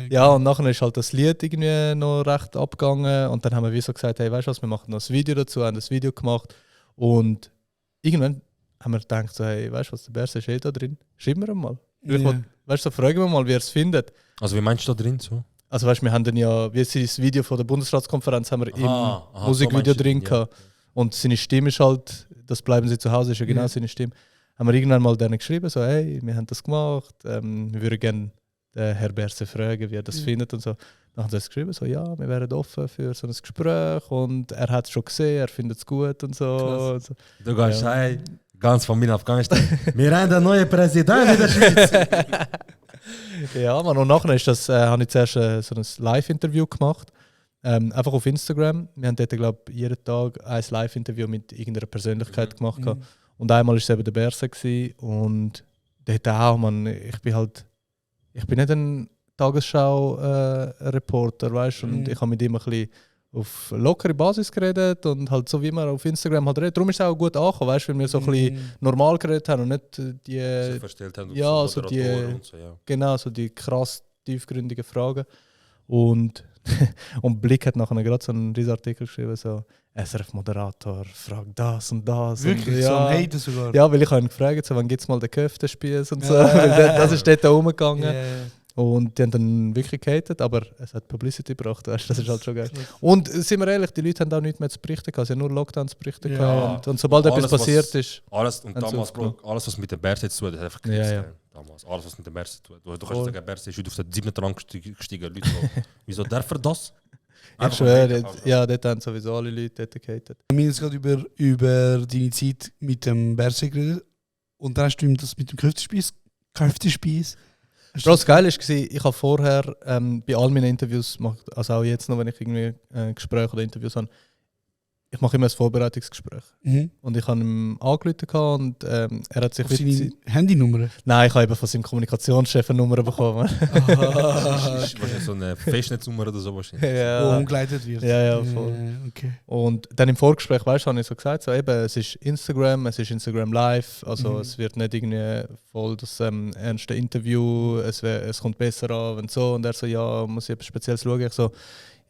Ja, und nachher ist halt das Lied irgendwie noch recht abgegangen und dann haben wir wie so gesagt, hey, weißt du was, wir machen noch ein Video dazu, haben das Video gemacht und irgendwann haben wir gedacht, so, hey, weißt du was, der Berse ist da drin, schreiben wir ihn mal. Weißt du, so fragen wir mal, wie er es findet. Also wie meinst du da drin so? Also weißt du, wir haben dann ja, wie ist das Video von der Bundesratskonferenz haben wir im Musikvideo so drin meinst du, gehabt. Und seine Stimme ist halt, das bleiben sie zu Hause, ist ja genau seine Stimme. Haben wir irgendwann mal denen geschrieben, so hey, wir haben das gemacht, wir würden gerne den Herr Berse fragen, wie er das findet und so. Dann haben sie das geschrieben, so ja, wir wären offen für so ein Gespräch und er hat es schon gesehen, er findet es gut und so. Und so. Du gehst, hey, ganz Familie Afghanistan. Wir haben einen neuen Präsident in der Schweiz. Ja, man, und nachher ist das, habe ich zuerst so ein Live-Interview gemacht. Einfach auf Instagram. Wir haben dort, glaube ich, jeden Tag ein Live-Interview mit irgendeiner Persönlichkeit gemacht. Und einmal war es eben der Berse gewesen. Und dort auch, man, ich bin nicht ein Tagesschau-Reporter, weißt du? Und ich habe mit ihm ein bisschen auf lockere Basis geredet und halt so wie man auf Instagram halt redet. Darum ist es auch gut angekommen, weißt du, weil wir so ein bisschen normal geredet haben und nicht die. So verstellt haben, ja, so die. Und so, ja. Genau, so die krass tiefgründigen Fragen. Und Blick hat nachher gerade so einen riesen Artikel geschrieben, so SRF-Moderator fragt das und das. Wirklich? Und, So ja, am Haten sogar? ja, weil ich habe ihn gefragt, so, wann gibt es mal den Köftenspieß und so. Weil das ist dort rumgegangen. Yeah. Und die haben dann wirklich gehatet, aber es hat Publicity gebracht, weißt, das ist halt schon geil. Und sind wir ehrlich, die Leute haben auch nichts mehr zu berichten gehabt, sie haben nur Lockdowns zu berichten gehabt. Und sobald etwas passiert ist... Alles, und haben sie damals, Bro, aufgenommen. alles was mit dem Berse zu tun hat, hat einfach Ja, ja. damals. Alles was mit dem Berse zu tun hat. Du kannst sagen, Berse ist heute auf den 7. Rang gestiegen. Leute so, wieso darf er das? Ich schwöre, ja, dort haben sowieso alle Leute dort gehatet. Wir haben jetzt gerade über deine Zeit mit dem Berse geredet. Und dann hast du ihm das mit dem Köftespieß. Bro, das Geile war, ich habe vorher bei all meinen Interviews, also auch jetzt noch, wenn ich irgendwie Gespräche oder Interviews habe, ich mache immer ein Vorbereitungsgespräch. Und ich habe ihm angerufen und er hat sich... Auf seine Handynummer? Nein, ich habe eben von seinem Kommunikationschef eine Nummer bekommen. Wahrscheinlich so eine Festnetznummer oder so wahrscheinlich. Wo umgeleitet wird. Ja, voll. Okay. Und dann im Vorgespräch, weißt du, habe ich so gesagt, so, eben, es ist Instagram Live, also es wird nicht irgendwie voll das ernste Interview, es kommt besser an, wenn so. Und er so, ja, muss ich etwas Spezielles schauen. Ich so,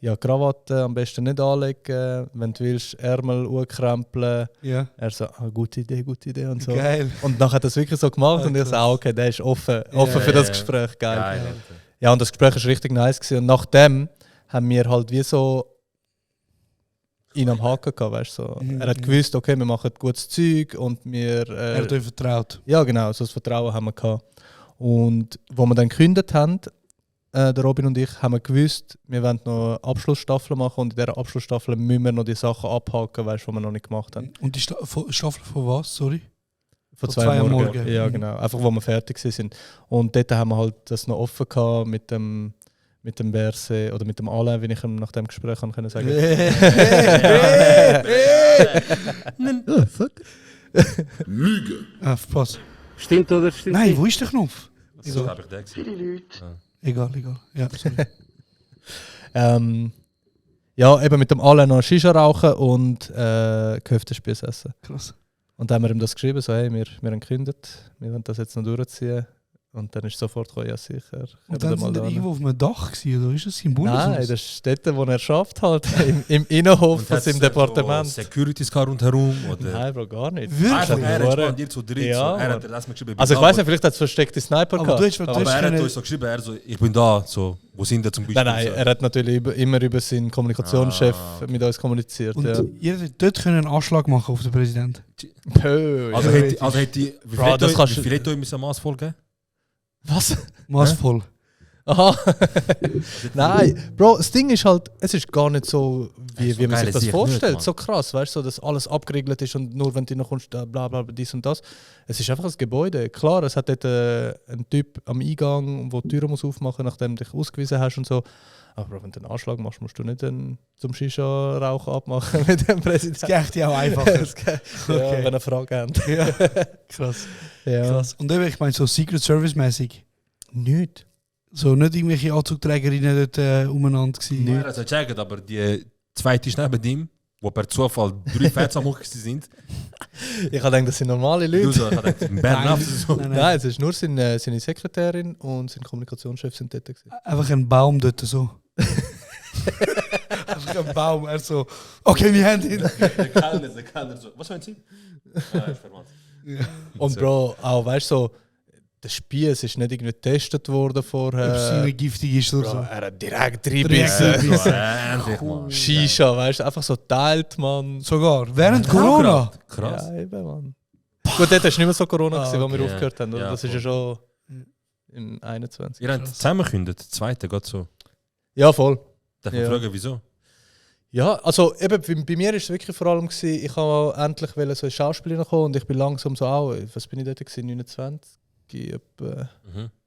ja, Krawatte am besten nicht anlegen, wenn du willst, Ärmel hochkrempeln. Ja. Er so, gute Idee und so. Geil. Und dann hat er das wirklich so gemacht und ich so, okay, der ist offen für das Gespräch, geil. Ja, und das Gespräch war richtig nice gewesen. Und nachdem haben wir halt wie so ihn am Haken gehabt, weißt du. So. Er hat gewusst, okay, wir machen gutes Zeug und wir... Er hat euch vertraut. Ja, genau, so das Vertrauen haben wir gehabt. Und wo wir dann gekündigt haben, der Robin und ich, haben wir gewusst, wir wollen noch eine Abschlussstaffel machen und in dieser Abschlussstaffel müssen wir noch die Sachen abhaken, weißt, die wir noch nicht gemacht haben. Und die Staffel von was, sorry? Von Von 2 Uhr am morgens. Morgen. Ja, genau. Einfach, wo wir fertig sind. Und dort haben wir halt das noch offen gehabt mit dem Berse oder mit dem Alain, wie ich ihm nach dem Gespräch können sagen. Lüge. Pass. Stimmt oder stimmt Nein, nicht? wo ist der Knopf? So habe ich den gesehen. Egal. Ja, sorry. Ja, eben mit dem Alain noch Shisha rauchen und Köftespieß essen. Krass. Und dann haben wir ihm das geschrieben, so hey, wir haben gekündigt, wir wollen das jetzt noch durchziehen. Und dann ist sofort gekommen, ja sicher. Und dann sind wir irgendwo auf einem Dach gewesen, oder ist das im Bundeshaus? Nein, das ist dort, wo er schafft halt, im Innenhof von seinem Departement. So Securities Car rundherum? Oder? Nein, Bro, gar nicht. Wirklich? Er expandiert zu dritt. Ja, so. Er Mann. hat das mir geschrieben. Also ich weiß nicht, vielleicht hat es versteckte Sniper Aber gehabt. du hast Aber er hat uns so geschrieben, er so, ich bin da, so, wo sind wir zum Beispiel? Nein, so. er hat natürlich immer über seinen Kommunikationschef okay. mit uns kommuniziert. Und Ja. ihr hättet dort einen Anschlag machen auf den Präsidenten. Pö, Also ja. hätte wie Bro, das kannst du- viel hätte euch eine Maßvoll geben? Was? Maßvoll. Aha. Nein, Bro, das Ding ist halt, es ist gar nicht so, wie, So wie man sich geile das Sicht vorstellt. nicht, So krass, weißt du, so, dass alles abgeregelt ist und nur wenn du noch kommst, bla bla bla, dies und das. Es ist einfach ein Gebäude. Klar, es hat dort einen Typ am Eingang, der die Tür muss aufmachen muss, nachdem du dich ausgewiesen hast und so. Aber Bro, wenn du einen Anschlag machst, musst du nicht dann zum Shisha-Rauchen abmachen mit dem Präsidenten. Das geht ja auch einfacher. Ja, Okay. wenn ihr Fragen habt. Ja. Krass. Ja. Krass. Und eben, ich meine, so Secret Service-mäßig. Nicht. So nicht irgendwelche Anzugträgerinnen dort umeinander gewesen. Ja, also checken, aber die zweite ist neben ihm, wo per Zufall 3 Fans am Hoch sind. Ich habe gedacht, das sind normale Du Leute. so, ich dachte, in Bern läuft es so. Nein, es ist nur seine Sekretärin und sein Kommunikationschef sind dort gewesen. Einfach ein Baum dort so. Einfach ein Baum. Er so, okay, wir haben ihn. Der Kellner so, was wollen Sie? Ah, ist verwandt. Und Bro, auch weißt du, so, der Spieß ist nicht irgendwie getestet worden Ob sie vorher. nicht giftig ist oder Bro, so. er hat direkt 3 Direkt Bissen. Bissen. Endlich, Mann. Shisha, weißt du, einfach so teilt, man. Sogar. Während Corona. Krass. Ja, eben, man. Gut, dort war nicht mehr so Corona, Ah, gewesen, als wir okay. aufgehört haben. Oder? Ja, Das ist ja schon im 21. Ihr habt zusammengekündigt, der zweite geht so. Ja, voll. Darf man Ja. fragen, wieso? Ja, also eben, bei mir war es wirklich vor allem, gewesen, ich wollte endlich so ins Schauspiel kommen und ich bin langsam so auch, was bin ich dort gewesen, 29 etwa,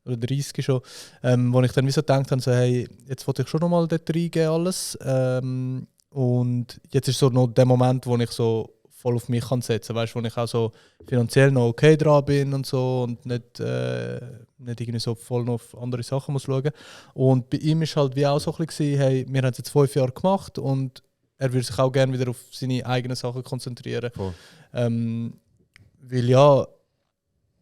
oder 30 schon, wo ich dann wie so gedacht habe, so, hey, jetzt wollte ich schon nochmal dort reingehen alles und jetzt ist so noch der Moment, wo ich so voll auf mich kann setzen, weißt, wo ich auch so finanziell noch okay dran bin und so und nicht irgendwie so voll noch auf andere Sachen muss schauen. Und bei ihm ist halt wie auch so ein bisschen, hey, wir haben es jetzt 5 Jahre gemacht und er würde sich auch gerne wieder auf seine eigenen Sachen konzentrieren. Voll. Weil ja,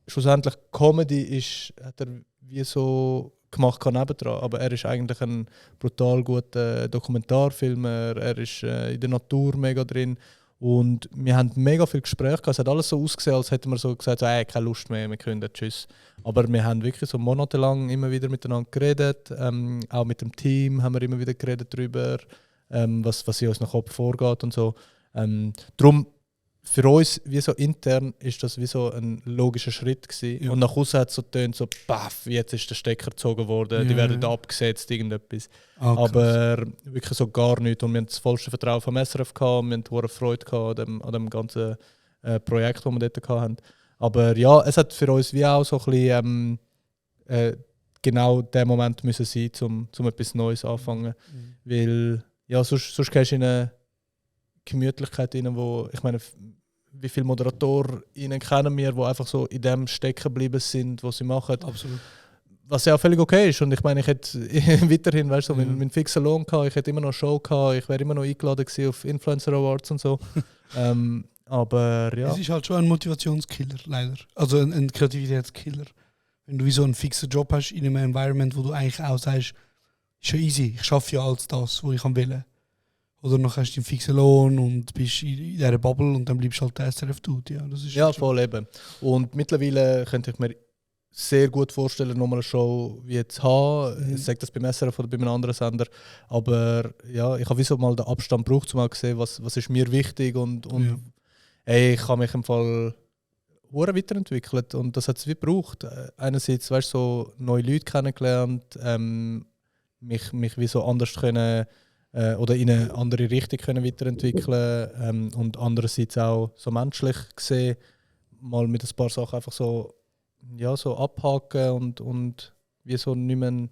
schlussendlich Comedy hat er wie so gemacht nebendran, aber er ist eigentlich ein brutal guter Dokumentarfilmer, er ist in der Natur mega drin. Und wir haben mega viel Gespräche gehabt. Es hat alles so ausgesehen, als hätten wir so gesagt, so, keine Lust mehr, wir können tschüss. Aber wir haben wirklich so monatelang immer wieder miteinander geredet. Auch mit dem Team haben wir immer wieder geredet darüber, was in unserem Kopf vorgeht und so. Darum, für uns, wie so intern, ist das wie so ein logischer Schritt gewesen. Ja. Und nach außen hat es so getönt, so, baff, jetzt ist der Stecker gezogen worden, die Ja, werden ja. abgesetzt, irgendetwas. Ah, krass. Aber wirklich so gar nichts. Und wir haben das vollste Vertrauen vom SRF gehabt. Wir hatten hohe Freude gehabt an dem ganzen Projekt, das wir dort hatten. Aber ja, es hat für uns wie auch so ein bisschen genau der Moment müssen sein, um etwas Neues anfangen. Weil ja, sonst gehst du in eine Gemütlichkeit rein, wo, ich meine, wie viele ModeratorInnen kennen wir, die einfach so in dem stecken geblieben sind, was sie machen. Absolut. Was ja auch völlig okay ist. Und ich meine, ich hätte weiterhin, weißt du, so meinen fixen Lohn gehabt, ich hätte immer noch eine Show gehabt, ich wäre immer noch eingeladen gewesen auf Influencer Awards und so. Aber ja. Es ist halt schon ein Motivationskiller, leider. Also ein Kreativitätskiller. Wenn du wie so einen fixen Job hast in einem Environment, wo du eigentlich auch sagst, ist ja easy, ich schaffe ja alles das, was ich will. Oder noch hast du einen fixen Lohn und bist in dieser Bubble und dann bleibst du halt der SRF-Dude. Ja, das ist Ja, halt schon- voll eben. Und mittlerweile könnte ich mir sehr gut vorstellen, nochmal eine Show wie jetzt haben. Ich sage das beim SRF oder bei einem anderen Sender. Aber ja, ich habe wieso mal den Abstand gebraucht, um mal zu sehen, was ist mir wichtig. Und Ja. ey, ich habe mich im Fall hure weiterentwickelt. Und das hat es wie gebraucht. Einerseits, weißt du, so neue Leute kennengelernt, mich wie so anders können oder in eine andere Richtung können weiterentwickeln und andererseits auch so menschlich gesehen mal mit ein paar Sachen einfach so, ja, so abhaken und wie so nicht mehr einen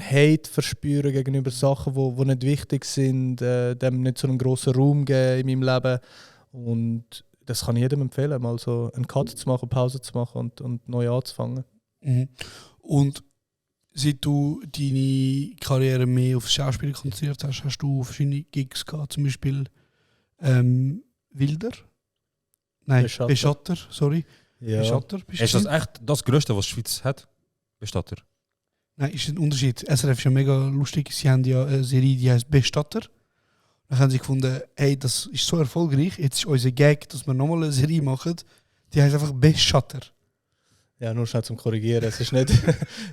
Hate verspüren gegenüber Sachen, die nicht wichtig sind, dem nicht so einen grossen Raum geben in meinem Leben. Und das kann ich jedem empfehlen, mal so einen Cut zu machen, Pause zu machen und neu anzufangen. Mhm. Und seit du deine Karriere mehr aufs Schauspiel konzentriert hast, hast du verschiedene Gigs gehabt, zum Beispiel Wilder? Nein, Beschatter. Beschatter, sorry. Ja. Beschatter bist Ist du? das echt das Größte, was die Schweiz hat? Bestatter. Nein, ist ein Unterschied. SRF ist ja mega lustig. Sie haben ja eine Serie, die heißt Bestatter. Dann haben sie gefunden, hey, das ist so erfolgreich, jetzt ist unser Gag, dass wir nochmal eine Serie machen, die heißt einfach Beschatter. Ja, nur schnell zum Korrigieren. Es ist nicht,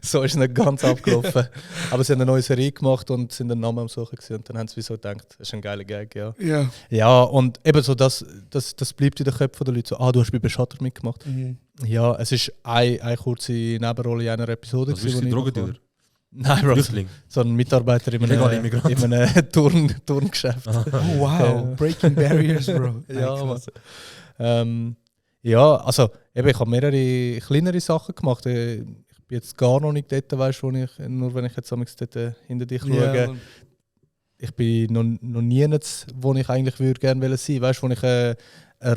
so ist es nicht ganz abgelaufen. Aber sie haben eine neue Serie gemacht und sind den Namen am Suchen gewesen. Und dann haben sie wieso gedacht, das ist ein geiler Gag, ja. Ja. Ja, und eben so, das bleibt in den Köpfen der Leute so, du hast bei Beschatter mitgemacht. Mhm. Ja, es ist eine kurze Nebenrolle in einer Episode. Das ist wo ein ich Drogendealer. Nein, Bro. Flüchtling. So ein Mitarbeiter in Illegaler einem, Immigrant. Turngeschäft. Oh wow, breaking barriers, Bro. Ja, Nein, Mann. krass. Ja, also eben, ich habe mehrere kleinere Sachen gemacht. Ich bin jetzt gar noch nicht dort, weißt, nur wenn ich jetzt dort hinter dich schaue. Ja, Ich bin noch nie jetzt, wo ich eigentlich gerne sein würde. Weißt, wo ich eine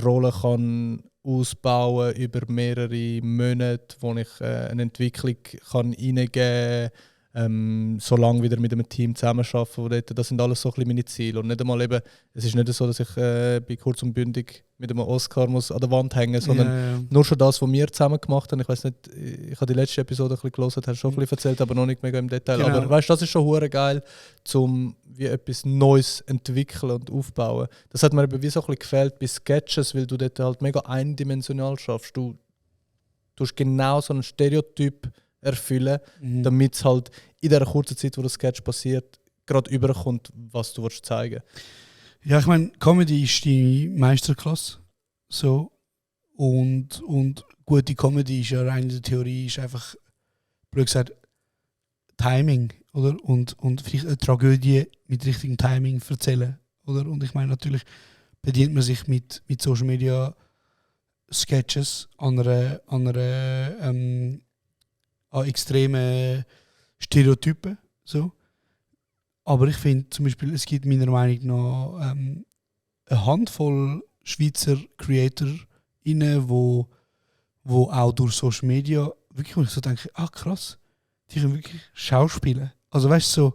Rolle kann ausbauen über mehrere Monate, wo ich eine Entwicklung kann reingeben kann, so lange wieder mit einem Team zusammenarbeiten. Das sind alles so ein bisschen meine Ziele. Und nicht einmal eben, es ist nicht so, dass ich bei kurz und bündig mit einem Oscar muss an der Wand hängen, sondern ja. nur schon das, was wir zusammen gemacht haben. Ich weiß nicht, ich habe die letzte Episode ein bisschen gelesen, hast schon ein bisschen erzählt, aber noch nicht mega im Detail. Genau. Aber weißt, das ist schon hure geil, um wie etwas Neues entwickeln und aufbauen. Das hat mir eben wie so ein bisschen gefällt bei Sketches, weil du dort halt mega eindimensional schaffst. Du tust genau so einen Stereotyp erfüllen, damit es halt in dieser kurzen Zeit, wo das Sketch passiert, gerade überkommt, was du zeigen willst. Ja, ich meine, Comedy ist die Meisterklasse. So. Und gute Comedy ist ja rein in der Theorie ist einfach, blöd gesagt, Timing, oder? Und vielleicht eine Tragödie mit richtigem Timing erzählen, oder? Und ich meine, natürlich bedient man sich mit Social Media Sketches an extremen Stereotypen, so. Aber ich finde zum Beispiel, es gibt meiner Meinung nach eine Handvoll Schweizer Creator, wo auch durch Social Media wirklich, wo ich so denke, krass, die können wirklich Schauspielen. Also weißt du, so,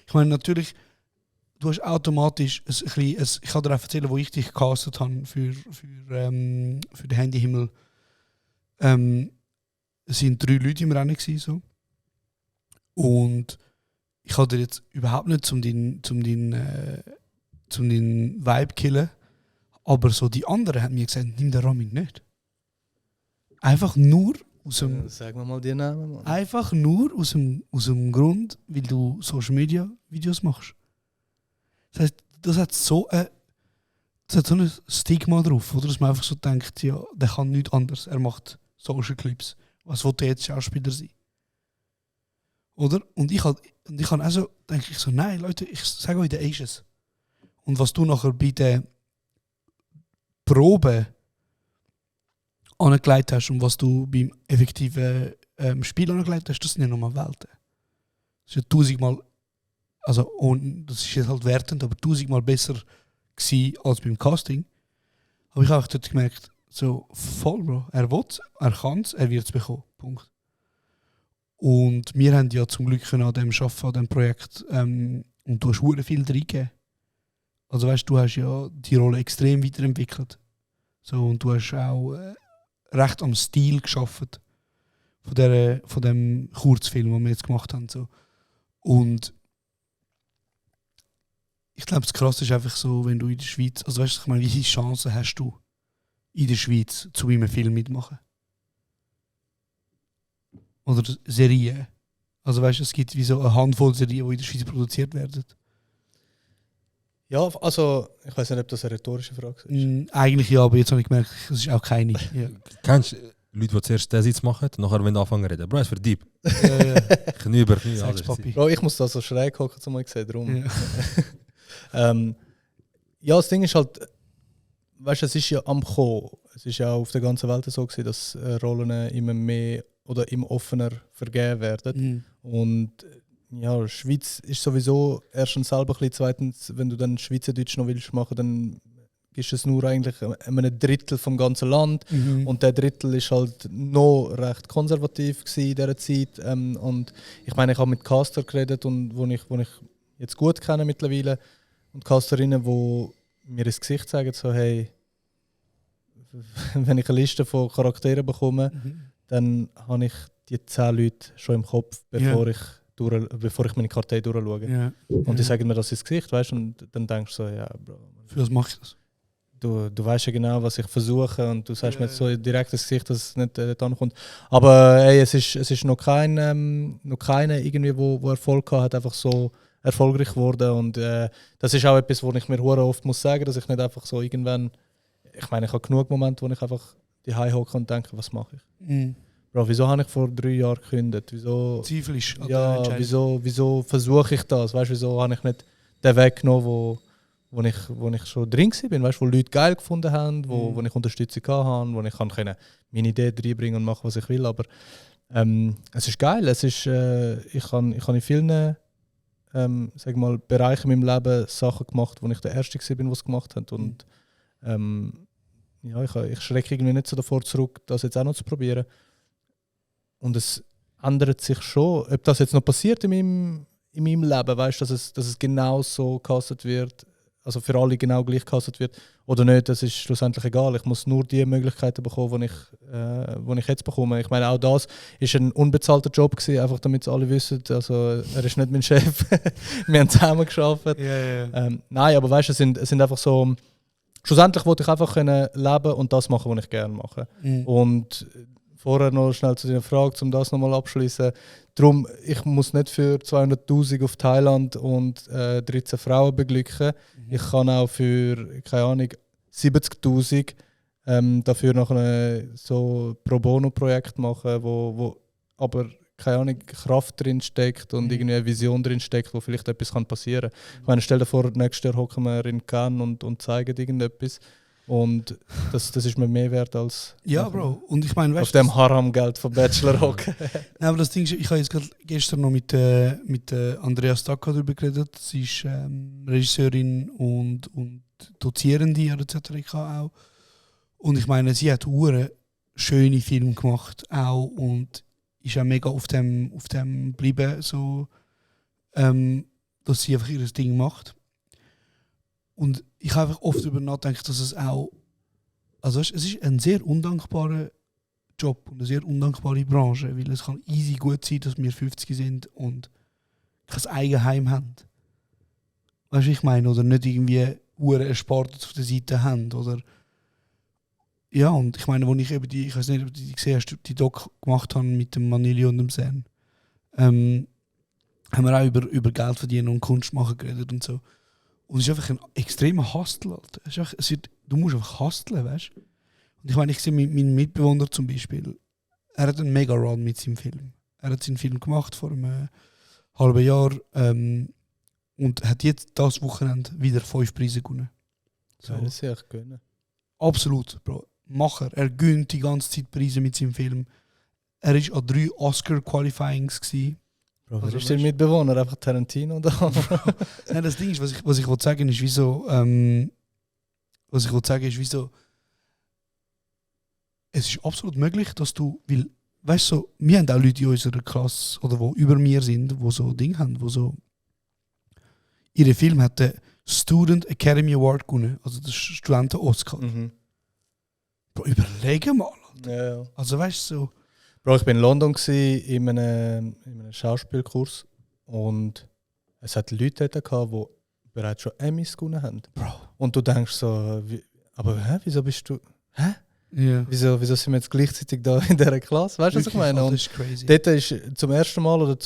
ich meine natürlich, du hast automatisch ich kann dir auch erzählen, wo ich dich gecastet habe für den Handyhimmel. Es waren 3 Leute im Rennen gewesen, so. Und ich hatte jetzt überhaupt nicht zum den Vibe killen, aber so die anderen haben mir gesagt, nimm den Ramin nicht. Einfach nur aus dem... Sag mir mal die Namen, Mann. Einfach nur aus dem Grund, weil du Social Media Videos machst. Das heißt, das hat so ein Stigma drauf, oder? Dass man einfach so denkt, ja, der kann nichts anderes. Er macht Social Clips. Was will der jetzt Schauspieler sein? Oder? Und ich habe also, denke ich so, nein, Leute, ich sage euch, der ist es. Und was du nachher bei der Probe angelegt hast und was du beim effektiven Spiel angelegt hast, das sind ja nochmal Welten. Das ist ja 1000-mal, also das ist jetzt halt wertend, aber 1000-mal besser gewesen als beim Casting. Aber ich habe auch dort gemerkt, so voll, Bro, er will es, er kann es, er wird es bekommen. Punkt. Und wir haben ja zum Glück an dem Arbeiten, an dem Projekt, und du hast verdammt viel reingegeben. Also weißt du, hast ja die Rolle extrem weiterentwickelt. So, und du hast auch recht am Stil geschafft von dem Kurzfilm, den wir jetzt gemacht haben. So. Und ich glaube, das Krasse ist einfach so, wenn du in der Schweiz, also weißt du, ich meine, wie viele Chancen hast du in der Schweiz, zu einem Film mitmachen? Oder Serien. Also weißt du, es gibt wie so eine Handvoll Serien, die in der Schweiz produziert werden. Ja, also ich weiß nicht, ob das eine rhetorische Frage ist. Eigentlich ja, aber jetzt habe ich gemerkt, es ist auch keine. Ja. Kennst du Leute, die zuerst den Sitz machen und nachher, wenn sie anfangen zu reden? Bro, ist für Dieb. Knie über Knie, Sag's, alles. Papi. Bro, ich muss da so schräg hocken, zum mal gesehen, darum. Ja. Ja, das Ding ist halt, weißt du, es ist ja am Kommen. Es ist ja auf der ganzen Welt so gewesen, dass Rollen immer mehr oder immer offener vergeben werden. Und ja, Schweiz ist sowieso erstens selber ein bisschen, zweitens, wenn du dann Schweizerdeutsch noch willst machen, dann ist es nur eigentlich ein Drittel vom ganzen Land und der Drittel ist halt noch recht konservativ gewesen in dieser Zeit. Und ich meine, ich habe mit Caster geredet und wo ich jetzt gut kenne mittlerweile und Casterinnen, wo mir ins Gesicht sagen so, hey, wenn ich eine Liste von Charakteren bekomme, dann habe ich die 10 Leute schon im Kopf, bevor ich meine Kartei durchschaue. Ja. Und die sagen mir das ins Gesicht, weißt du, und dann denkst du so, ja, Bro. Für was mache ich das? Du weißt ja genau, was ich versuche und du sagst mir jetzt so direkt ins Gesicht, dass es nicht ankommt. Aber ey, es ist noch keiner irgendwie, wo Erfolg hat, einfach so erfolgreich geworden. Und das ist auch etwas, wo ich mir oft muss sagen, dass ich nicht einfach so irgendwann, ich meine, ich habe genug Momente, wo ich einfach die hocke und denke, was mache ich? Bro, wieso habe ich vor 3 Jahren gekündigt? Wieso, Zweifel ist an der ja, Entscheidung. wieso versuche ich das? Weißt, wieso habe ich nicht den Weg genommen, wo ich schon drin war, weißt, wo Leute geil gefunden haben, wo ich Unterstützung hatte, wo ich meine Idee reinbringen und machen, was ich will. Aber es ist geil. Es ist, ich habe in vielen sag mal, Bereichen in meinem Leben Sachen gemacht, wo ich der Erste war, der es gemacht hat. Und ja, ich schrecke irgendwie nicht so davor zurück, das jetzt auch noch zu probieren. Und es ändert sich schon. Ob das jetzt noch passiert in meinem Leben, weißt, dass es genau so gecastet wird, also für alle genau gleich gecastet wird oder nicht, das ist schlussendlich egal. Ich muss nur die Möglichkeiten bekommen, die ich jetzt bekomme. Ich meine, auch das ist ein unbezahlter Job gewesen, einfach damit es alle wissen. Also er ist nicht mein Chef. Wir haben zusammen gearbeitet. Nein, aber weißt, es sind einfach so. Schlussendlich wollte ich einfach leben und das machen, was ich gerne mache. Und vorher noch schnell zu deiner Frage, um das nochmal abschließen. Darum, ich muss nicht für 200'000 auf Thailand und 13 Frauen beglücken. Ich kann auch für, keine Ahnung, 70'000 dafür noch ein so Pro Bono-Projekt machen, wo aber keine Ahnung, Kraft drin steckt und irgendwie eine Vision drin steckt, wo vielleicht etwas passieren kann. Ich meine, stell dir vor, nächstes Jahr hocken wir in Cannes und zeigen irgendetwas. Und das ist mir mehr wert als Ja, Bro. Und ich meine, auf dem Haram-Geld von Bachelor hocken. Nein, aber das Ding ist, ich habe jetzt gestern noch mit Andrea Stacca darüber geredet. Sie ist Regisseurin und Dozierende an der ZRK auch. Und ich meine, sie hat schöne Filme gemacht auch und ist auch mega auf dem geblieben, so, dass sie einfach ihr Ding macht. Und ich habe einfach oft darüber nachgedacht, dass es auch, also es ist ein sehr undankbarer Job und eine sehr undankbare Branche, weil es kann easy gut sein, dass wir 50 sind und kein Eigenheim haben. Weißt du, ich meine, oder nicht irgendwie einen Sport auf der Seite haben, oder ja, und ich meine, wo ich eben ich weiß nicht, ob du die gesehen hast, die Doc gemacht haben mit dem Manili und dem Sen, haben wir auch über Geld verdienen und Kunst machen geredet und so. Und es ist einfach ein extremer Hustle, Alter. Du musst einfach hustlen, weißt du? Und ich meine, ich sehe meinen Mitbewohner zum Beispiel, er hat einen Mega-Run mit seinem Film. Er hat seinen Film gemacht vor einem halben Jahr und hat jetzt das Wochenende wieder 5 Preise gewonnen. So. Ja, das ist echt gönnen. Absolut, Bro. Macher. Er gönnt die ganze Zeit Preise mit seinem Film. Er war an 3 Oscar-Qualifyings. Bro, was ist dein Mitbewohner? Einfach Tarantino da? Nein, das Ding ist, was ich sagen ist, wieso. Es ist absolut möglich, dass du. Weil, weißt du, so, wir haben auch Leute in unserer Klasse, oder die über mir sind, die so Dinge haben, die so. Ihre Film hat den Student Academy Award gewonnen, also der Studenten-Oscar. Bro, überlege mal. Ja. Also, weißt du, so. Bro, ich war in London in einem Schauspielkurs und es hat Leute dort gehabt, die bereits schon Emmys gewonnen haben. Bro. Und du denkst so, wieso bist du. Hä? Yeah. Wieso sind wir jetzt gleichzeitig da in dieser Klasse? Weißt du, was ich meine? Und das ist crazy. dort ist zum ersten Mal oder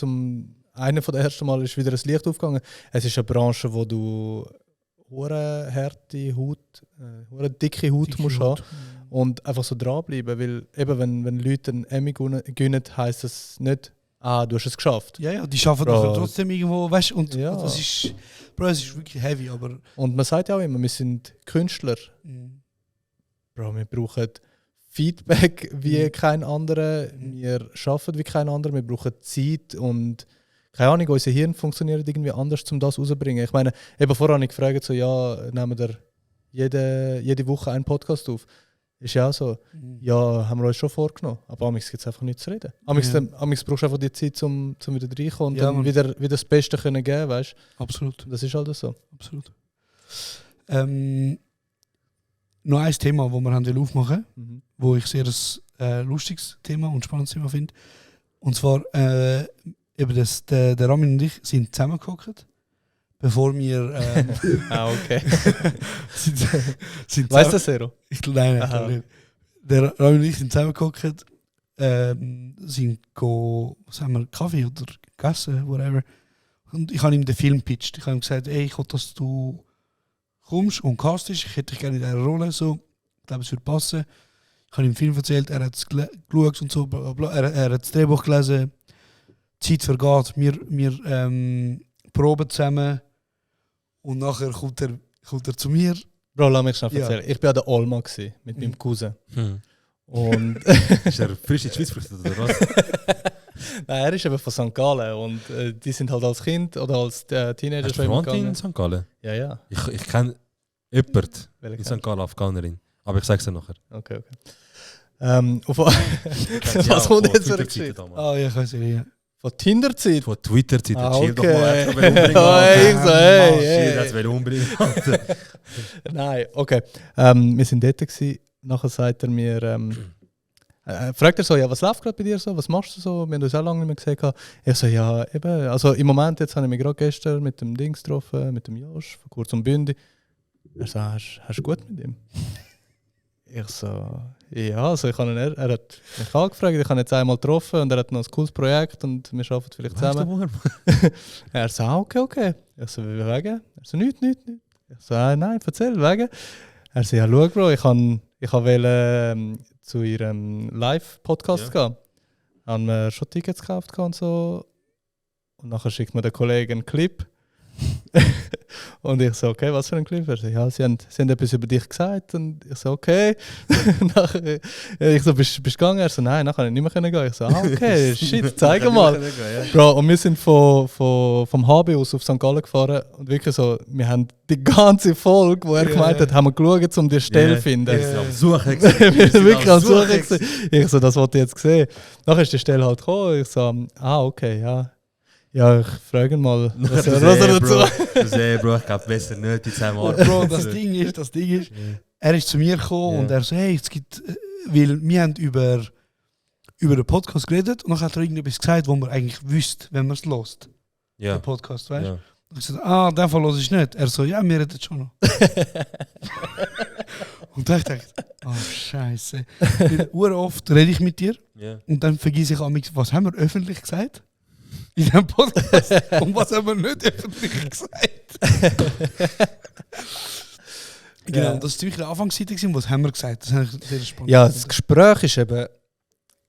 einer von der ersten Mal ist wieder ein Licht aufgegangen. Es ist eine Branche, wo du hure harte Haut, hure dicke Haut musst haben und einfach so dranbleiben, weil eben wenn Leute einen Emmy gewinnen, heisst das nicht, du hast es geschafft. Ja, die schaffen das trotzdem irgendwo, weißt du, und ja. Das ist, Bro, es ist wirklich heavy, aber... Und man sagt ja auch immer, wir sind Künstler. Bro, wir brauchen Feedback wie kein anderer, wir arbeiten wie kein anderer, wir brauchen Zeit und keine Ahnung, unser Hirn funktioniert irgendwie anders, um das rauszubringen. Ich meine, eben vorher habe ich gefragt, so, ja, nehmen wir jede Woche einen Podcast auf? Ist ja auch so, ja, haben wir uns schon vorgenommen, aber amigs gibt es einfach nichts zu reden. Amigs brauchst du einfach die Zeit, um wieder reinkommen und dann wieder das Beste können geben, weißt du? Absolut. Das ist halt so. Absolut. Noch ein Thema, das wir aufmachen wollen, wo ich sehr ein lustiges Thema und spannendes Thema finde. Und zwar, eben der Ramin und ich sind zusammengehockt, bevor wir. Okay. sind weißt du das, Zero? Nein. Der Ramin und ich sind zusammengehockt, sind was haben wir, Kaffee oder gegessen, whatever. Und ich habe ihm den Film gepitcht. Ich habe ihm gesagt, ey, ich will, dass du kommst und castest. Ich hätte dich gerne in dieser Rolle. So. Ich glaube, es würde passen. Ich habe ihm den Film erzählt, er hat es geschaut und so. Bla bla. Er hat das Drehbuch gelesen. Die Zeit vergeht. Wir proben zusammen. Und nachher kommt er zu mir. Bro, lass mich schnell erzählen. Ich war an der Olma mit meinem Cousin. Und ist er frisch in die Schweiz geflüchtet oder was? Nein, er ist eben von St. Gallen und die sind halt als Kind oder als Teenager schon immer gegangen. In St. Gallen? Ja. Ich kenne jemanden in St. Gallen, Afghanerin. Aber ich sage es dir nachher. Okay. Was kommt jetzt für eine Geschichte? Ja, ich weiß nicht. Von Tinder-Zeit? Von Twitter-Zeit. Okay. Doch mal, das will umbringen. Nein, okay. Wir sind dort gewesen. Nachher sagt er mir, fragt er so, ja, was läuft gerade bei dir so? Was machst du so? Wir haben uns auch lange nicht mehr gesehen. Ich so, ja, eben. Also im Moment, jetzt habe ich mich gerade gestern mit dem Dings getroffen, mit dem Josh, von Kurz und Bündi. Er so, hast du gut mit ihm? Ich so, ja, also er hat mich angefragt, ich habe jetzt einmal getroffen und er hat noch ein cooles Projekt und wir arbeiten vielleicht zusammen. Er so, okay. Ich so, wie wegen? Er so, nichts. Ich so, nein, erzähl, wegen. Er so, ja, schau, Bro, ich wollte zu ihrem Live-Podcast gehen. Haben wir schon Tickets gekauft und so. Und nachher schickt mir der Kollege einen Clip. Und ich so, okay, was für ein Clip? Er so, ja, sie haben etwas über dich gesagt. Und ich so, okay. Nachher, ich so, bist du gegangen? Er so, nein, nachher nicht mehr gehen. Ich so, okay, shit, zeig mal. Bro, und wir sind vom HB aus auf St. Gallen gefahren. Und wirklich so, wir haben die ganze Folge, wo er gemeint hat, haben wir geschaut, um die Stelle zu finden. Wir sind am Suchen. Wir sind wirklich am Suchen. Ich so, das wollte ich jetzt sehen. Nachher ist die Stelle halt gekommen. Ich so, okay, ja. Ja, ich frage ihn mal, was er dazu Bro, ich glaube besser nicht die 10 Mal. Bro, das Ding ist, er ist zu mir gekommen und er so, hey, es gibt, weil wir haben über den Podcast geredet und dann hat er irgendetwas gesagt, wo man eigentlich wüsste, wenn man es hört. Ja. Den Podcast, weißt du? Ja. Und ich so, in dem Fall höre ich nicht. Er so, ja, wir reden schon noch. Und dann dachte ich, oh Scheiße. Weil oft rede ich mit dir und dann vergesse ich auch, was haben wir öffentlich gesagt? In diesem Podcast. Und was haben wir nicht öffentlich gesagt? Genau, das war ziemlich eine Anfangszeit, was haben wir gesagt? Das habe ich sehr spannend. Ja, das Gespräch ist eben,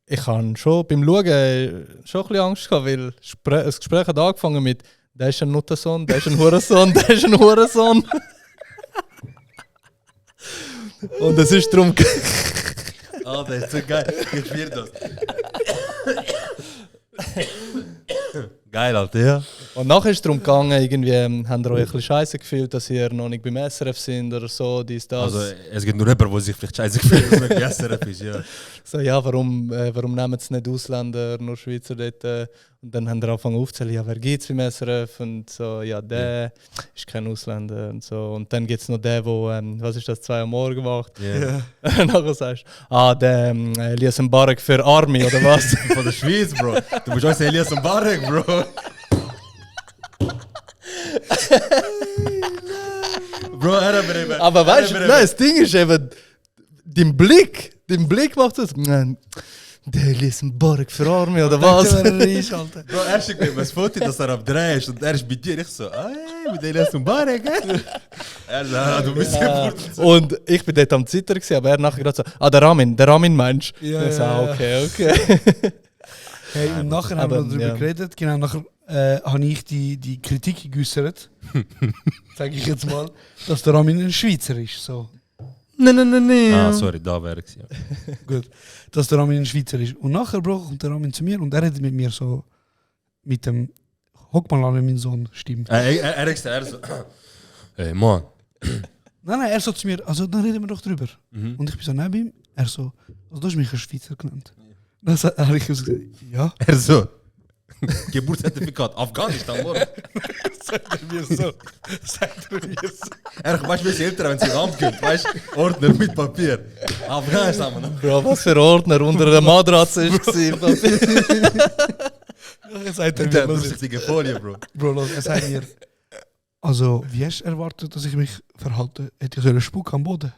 ich habe schon beim Schauen schon ein bisschen Angst gehabt, weil das Gespräch hat angefangen mit, der ist ein Nuttersohn, der ist ein Hurensohn, der ist ein Hurensohn. Und es ist darum... Oh, das ist so geil. Ich spüre das. Geil, Alter, ja. Und nachher ist es darum gegangen, irgendwie, habt ihr euch ein bisschen scheiße gefühlt, dass ihr noch nicht beim SRF sind oder so, dies, das. Also, es gibt nur jemanden, der sich vielleicht scheiße gefühlt, dass man bei SRF ist, ja. So, ja, warum nehmen es nicht Ausländer, nur Schweizer dort? Und dann haben wir angefangen aufzuzählen, ja, wer gibt es beim SRF? Und so, ja, der ist kein Ausländer und so. Und dann gibt es noch den, der, was ist das, 2 Uhr morgens macht. Yeah. Und nachher sagst du, der Elias Mbarek für Army, oder was? Von der Schweiz, Bro. Du bist auch Elias Mbarek, Bro. Bro, aber weißt du, nein, das Ding ist eben, dein Blick macht das. Der Elias Mbarek für Army, oder was? Bro, er schickt mir ein Foto, dass er am Dreh ist und er ist bei dir. Ich so, mit Elias Mbarek, Er so, du bist ja. Und ich bin dort am Zittern gewesen, aber er nachher gerade so, der Ramin meinst du? Ja, so, okay. Hey, und nachher haben wir darüber geredet, genau, nachher habe ich die Kritik geäußert, sage ich jetzt mal, dass der Ramin ein Schweizer ist. So. Nein. Ah, sorry, da wäre ich. Ja. Gut, dass der Ramin ein Schweizer ist. Und nachher, Bro, kommt der Ramin zu mir und er redet mit mir so, mit dem, hock mal an, mein Sohn stimmt. Er so, hey, Mann. Nein, er so zu mir, also dann reden wir doch drüber. Und ich bin so neben ihm, er so, also du hast mich ein Schweizer genannt. Dann habe ich gesagt, ja. Er so, Geburtszertifikat, Afghanistan, Mann. Sagt er mir so. Er weißt du, wie sie älter, wenn sie in Amt geht, weißt du, Ordner mit Papier. Afghanistan, Mann. Bro, was für Ordner unter der Matratze ist es? Er sagt Mit der durchsichtigen Folie, Bro. Bro, er sagt mir, also, wie hast du erwartet, dass ich mich verhalte? Hätte ich so einen Spuck am Boden?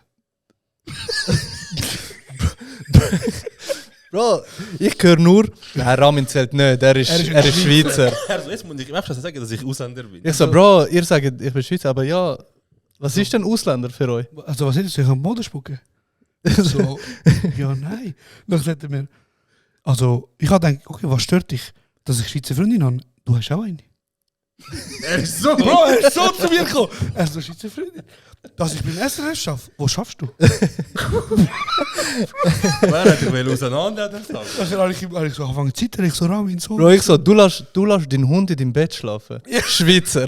Bro, ich höre nur, nein, Ramin zählt nicht, er ist Schweizer. Also, jetzt muss ich sagen, dass ich Ausländer bin. Ich so, Bro, ihr sagt, ich bin Schweizer, aber ja, was ist denn Ausländer für euch? Also, was hättest du, ich am Boden spucken? So, ja, nein. Dann sagt er mir, also, ich habe gedacht, okay, was stört dich, dass ich Schweizer Freundin habe? Du hast auch eine. Er ist so. Bro, er ist so zu mir gekommen. Er ist so Schweizer Freundin. Dass ich beim SRF schaffe. Wo schaffst du? Wer hat dich auseinander? Dann habe ich so angefangen zu zittern. Ich so, Ramin, so. Bro, ich so, du lässt deinen Hund in deinem Bett schlafen. Ja. Schweizer.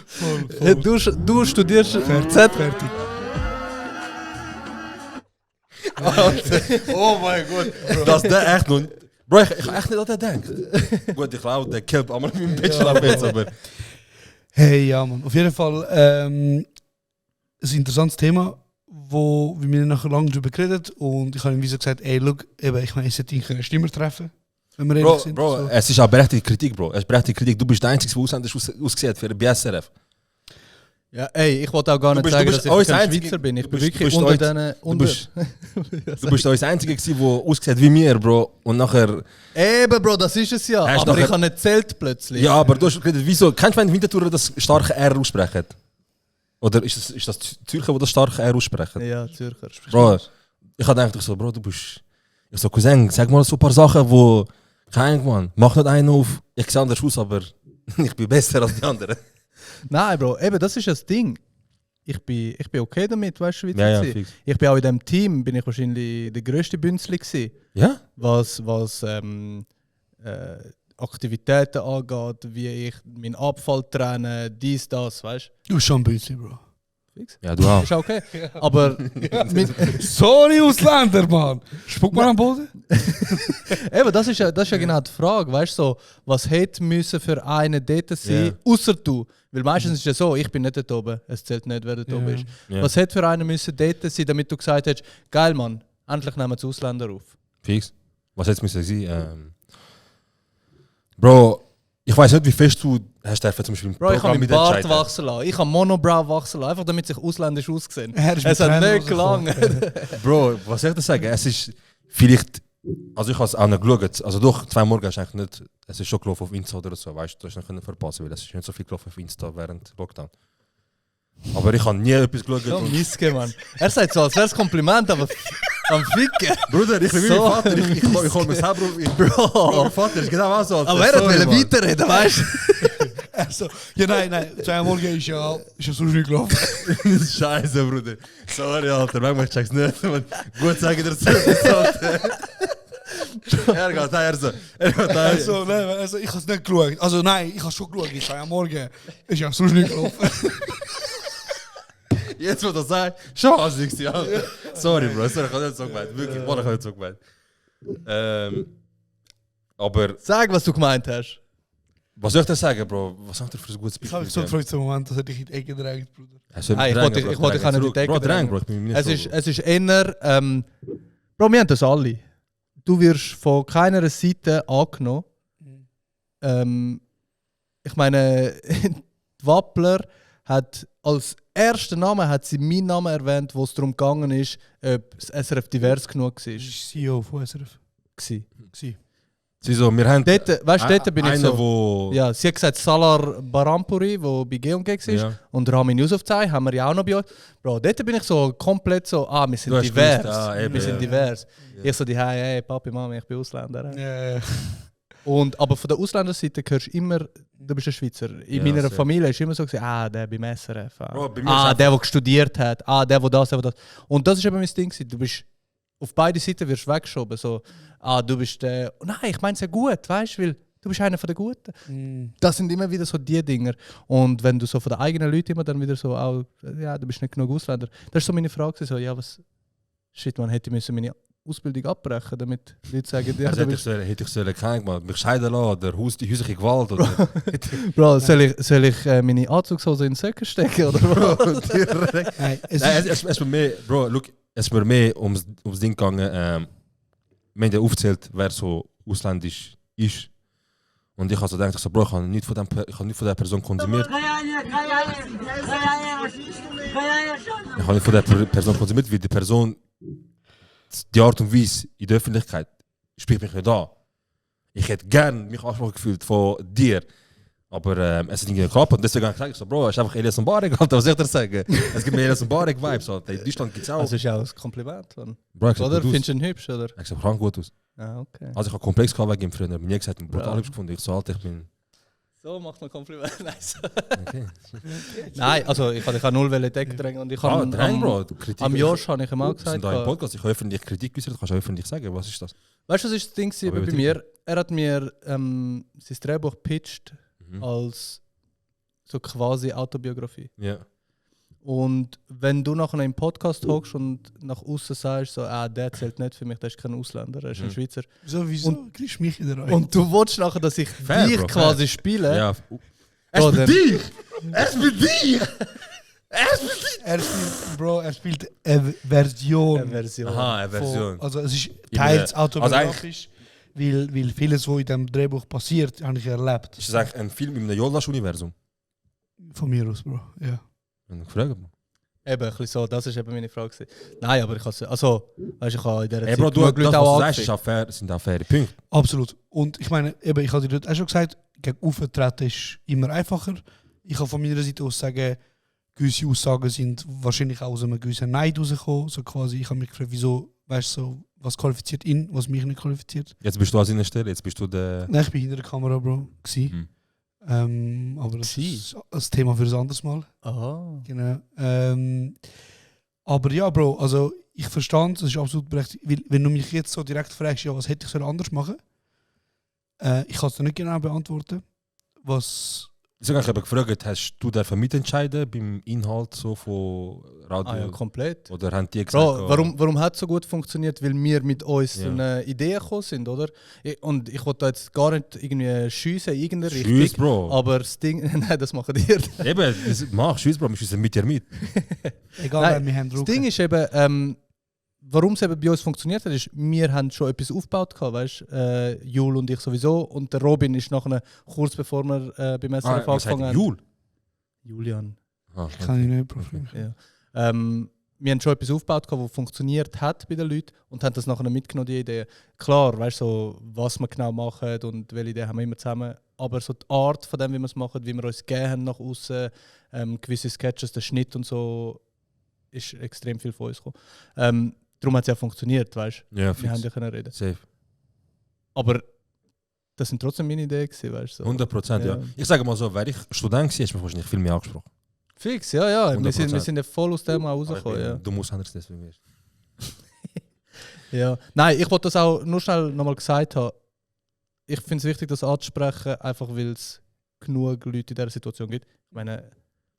Voll. Du studierst fertig. Oh mein Gott. Dass der echt noch. Bro, ich echt nicht an den denkt. Gut, ich glaube, der Kelp einmal in meinem Bett schlafen jetzt, aber. Hey, ja, Mann. Auf jeden Fall ein interessantes Thema, wo wir nachher lange darüber geredet und ich habe ihm wie so gesagt, ey, look, eben, ich meine, ich sollte ihn Stimmer treffen, wenn wir ehrlich sind. Bro, so. Es ist auch berechtigte Kritik, Bro. Es ist berechtigte Kritik. Du bist der Einzige, der ausgesehen hat für den BSRF. Ja, ey, ich wollte auch gar nicht Du sagen, bist dass ich uns kein Einzige- Schweizer bin. Ich du bin bist- wirklich du unter bist denen... Du bist der Einzige gewesen, der ausgesehen wie mir, Bro. Und nachher... Eben, Bro, das ist es ja. Hast Aber nachher- ich habe nicht zählt plötzlich. Ja, aber du hast geredet, wieso? Kennst du, wenn Winterthur das starke R aussprechen? Oder ist das Zürcher, die das starke R aussprechen? Ja, Zürcher. Bro, ich habe gedacht, so, Bro, du bist... Ich so, Cousin, sag mal so ein paar Sachen, wo... Keine Ahnung, Mann. Mach nicht einen auf. Ich sehe anders aus, aber ich bin besser als die anderen. Nein, Bro, eben, das ist das Ding. Ich bin okay damit, weißt du, Schweizer Ja, ja, zu sein. fix. Ich bin auch in diesem Team, bin ich wahrscheinlich der grösste Bünzli gewesen, Ja? was Aktivitäten angeht, wie ich meinen Abfall trenne, dies, das, weißt Du bist schon ein bisschen, Bro. du? Fix. Ja, du auch. Ist auch okay. Aber Sorry, Ausländer, Mann. Spuck mal am Boden. eben, das ist ja genau die Frage, weißt du, so, was hätte müssen für einen dort sein, Ja. außer du. Weil meistens ist es ja so, ich bin nicht dort oben, es zählt nicht, wer dort oben ist. Ja. Was hätte für einen müssen dort sein, damit du gesagt hättest, geil Mann, endlich nehmen wir die Ausländer auf. Fix. Was jetzt müssen sein? Bro, ich weiß nicht, wie fest du hast dürfen, zum Beispiel im Bro, ich habe meinen mit Bart entscheiden. wachsen lassen, ich habe Monobrow wachsen lassen, einfach damit sich ausländisch aussehen. Er ist Es mit hat Tränen nicht gelangt. Bro, was soll ich dir sagen? Es ist vielleicht... Also ich habe es auch nicht geschaut. Also doch, 2 Morgen hast du eigentlich nicht... Es ist schon gelaufen auf Insta oder so, weißt du? Du hast nicht verpassen, weil es ist nicht so viel gelaufen auf Insta während Lockdown. Aber ich habe nie etwas geschaut. So und- Miske, Mann. Er sagt so, als wäre es Kompliment, aber am Ficken. Bruder, ich bin wie So mein Vater. Ich hole mir selber auf... Bro, mein Vater ist genau auch so. Aber er wollte weiterreden, weißt du? Also, ja, nein. 2 Morgen ist ja sonst nicht gelaufen. Scheiße, Bruder. Sorry, Alter. Manchmal check's nicht. Man, gut sagen dir so. Er geht her so. Also, nein, also, ich habe es nicht geschaut. Also, nein, ich habe schon geschaut. Ich sage, ja, morgen ist ja sonst nicht gelaufen. Jetzt, wo du das sagst, schon assig gewesen, Alter. Sorry, Bro. Sorry, ich habe nicht so gemeint. Wirklich, Mann, ich habe nicht so gemeint. Aber, Sag, was du gemeint hast. was soll ich dir sagen, Bro? Was soll ich dir für ein gutes Ich habe mich so gefreut, zum Moment, dass er dich in die Ecke drängt, Bruder. Ich wollte dich auch nicht in die Decke Bro, dräng, drängen. Bro. Ich bin mir nicht Es so... ist eher, Bro, wir haben das alle. Du wirst von keiner Seite angenommen. Ich meine, die Wappler hat als ersten Namen hat sie meinen Namen erwähnt, wo es darum gegangen ist, ob das SRF divers genug war. Das ist CEO von SRF. Sie so, wir haben... Dort, weißt du, dort bin ich einen, so. wo... Ja, sie hat gesagt, Salar Barampuri, der bei G&G war, Ja. und Ramin Yusufzai haben wir ja auch noch bei uns. Bro, dort bin ich so komplett so, wir sind Du hast divers. gewusst, eben, wir sind ja. divers. Ich so, hey, Papi, Mami, ich bin Ausländer. Ja. Aber von der Ausländerseite hörst du immer, du bist ein Schweizer. In Ja, meiner sehr. Familie ist immer so, der beim SRF. Bro, bei mir ist Der studiert hat. Der das. Und das ist eben mein Ding. Du bist auf beide Seiten wirst du weggeschoben. So, du bist der. Nein, ich meine es ja gut, weißt du, weil du bist einer von den Guten. Das sind immer wieder so die Dinger. Und wenn du so von den eigenen Leuten immer dann wieder so, du bist nicht genug Ausländer. Das ist so meine Frage. So, shit, man hätte müssen meine Ausbildung abbrechen, damit Leute sagen, ja, Also du hätte ich sollen, keine Ahnung, mich scheiden lassen oder häusliche Gewalt oder... Bro, soll ich meine Anzugshose in den Söcken stecken oder was? Direkt. Nein, Nein, es ist mir mehr, Bro, look, es ist mir mehr ums Ding gegangen, wir haben ja aufgezählt, wer so ausländisch ist. Und ich habe so gedacht, Bro, ich habe nicht von der Person konsumiert. Ich habe nicht von der Person konsumiert, weil die Person, die Art und Weise in der Öffentlichkeit, spricht mich nicht an. Ich hätte gerne mich angesprochen gefühlt von dir. Aber es ist nicht geklappt und deswegen habe ich gesagt, Bro, es ist einfach Elias Mbarek, Alter, was soll ich dir sagen? Es gibt mir Elias Mbarek-Vibes, Alter. In Deutschland gibt es auch. Das ist ja auch ein Kompliment. Bro, ich sag Oder? gut aus. Findest du ihn hübsch, oder? Ich sag krank gut aus. Ah, okay. Also ich habe komplex gehabt wegen ihm früher. Ich habe nie gesagt, ich brutal Bro. hübsch gefunden. Ich so, Alter, ich bin... So macht man Kompliment. Nice. Okay. Nein, also ich kann null Decke drängen und ich kann dräng, Bro. Kritik. am Josh habe ich ihm auch Wir gesagt. sind da im Podcast, ich habe öffentlich Kritik geäußert, du kannst auch öffentlich sagen, was ist das? Weißt du, was ist das Ding gewesen Aber bei mir? Er hat mir sein Drehbuch pitcht als so quasi Autobiografie. Ja. Und wenn du nachher im Podcast hockst und nach außen sagst, so, der zählt nicht für mich, der ist kein Ausländer, der ist ein Schweizer. Wieso kriegst du mich wieder rein? Und du willst nachher, dass ich Fair, dich Bro, quasi fair. spiele. Ja. Bro, Es dann- für dich! Es für dich! Er spielt eine Version. Eine Version. Aha, eine Version. Von, also es ist teils Also autobiografisch, weil vieles, was in diesem Drehbuch passiert, habe ich erlebt. Ist das eigentlich ein Film im Jolas-Universum? Von mir aus, Bro. Ja. Wenn ich frage. Eben, ein bisschen so, das ist eben meine Frage gewesen. Nein, aber ich habe also, weißt, ich habe in dieser Ey, Bro, du, genug das, Leute was auch du sagst, ist auch fair, sind auch faire Punkte. Absolut. Und ich meine, eben, ich habe dir dort auch schon gesagt, gegen Auftreten ist immer einfacher. Ich kann von meiner Seite aus sagen, gewisse Aussagen sind wahrscheinlich auch aus einem gewissen Neid rausgekommen. So quasi, ich habe mich gefragt, wieso, weißt du, so, was qualifiziert ihn, was mich nicht qualifiziert. Jetzt bist du an seiner Stelle, jetzt bist du der... Nein, ich bin hinter der Kamera, Bro. Aber das ist ein Thema für ein anderes Mal. Aha. Genau. Aber ja, Bro, also ich verstand, das ist absolut berechtigt. Weil, wenn du mich jetzt so direkt fragst, ja, was hätte ich anders machen sollen? Ich kann es dir nicht genau beantworten. Was... Ich habe gefragt, hast du dafür mitentscheiden beim Inhalt so von Radio? Ja, komplett. Oder haben die gesagt... Bro, warum hat es so gut funktioniert? Weil wir mit uns so eine Idee gekommen sind, oder? Und ich wollte jetzt gar nicht irgendwie schiessen in irgendeine Richtung. Bro. Aber das Ding... Nein, das machen die. Eben, mach Schüss, Bro, wir schiessen mit dir mit. Egal, wenn wir haben das Ding ist eben... warum es eben bei uns funktioniert hat, ist, wir haben schon etwas aufgebaut gehabt, weißt du? Jul und ich sowieso. Und der Robin ist nachher, kurz bevor wir beim SRF angefangen haben. Jul? Julian. Kann ich nicht, Profi. Ja. Wir haben schon etwas aufgebaut, das funktioniert hat bei den Leuten und haben das nachher mitgenommen, die Idee. Klar, weißt du, so, was wir genau machen und welche Ideen haben wir immer zusammen. Aber so die Art von dem, wie wir es machen, wie wir uns gegeben haben nach außen, gewisse Sketches, der Schnitt und so, ist extrem viel von uns gekommen. Darum hat es ja funktioniert, weißt du? Ja, wir haben ja können reden. Safe. Aber das sind trotzdem meine Ideen gewesen, weißt du? So. 100%, ja. Ich sage mal so, wäre ich Student gewesen, hätte ich mich wahrscheinlich viel mehr angesprochen. Fix, ja. Wir 100%. sind ja voll aus dem auch rausgekommen. Ja. Du musst anders deswegen. Ja. Nein, ich wollte das auch nur schnell nochmal gesagt haben. Ich finde es wichtig, das anzusprechen, einfach weil es genug Leute in dieser Situation gibt. Ich meine,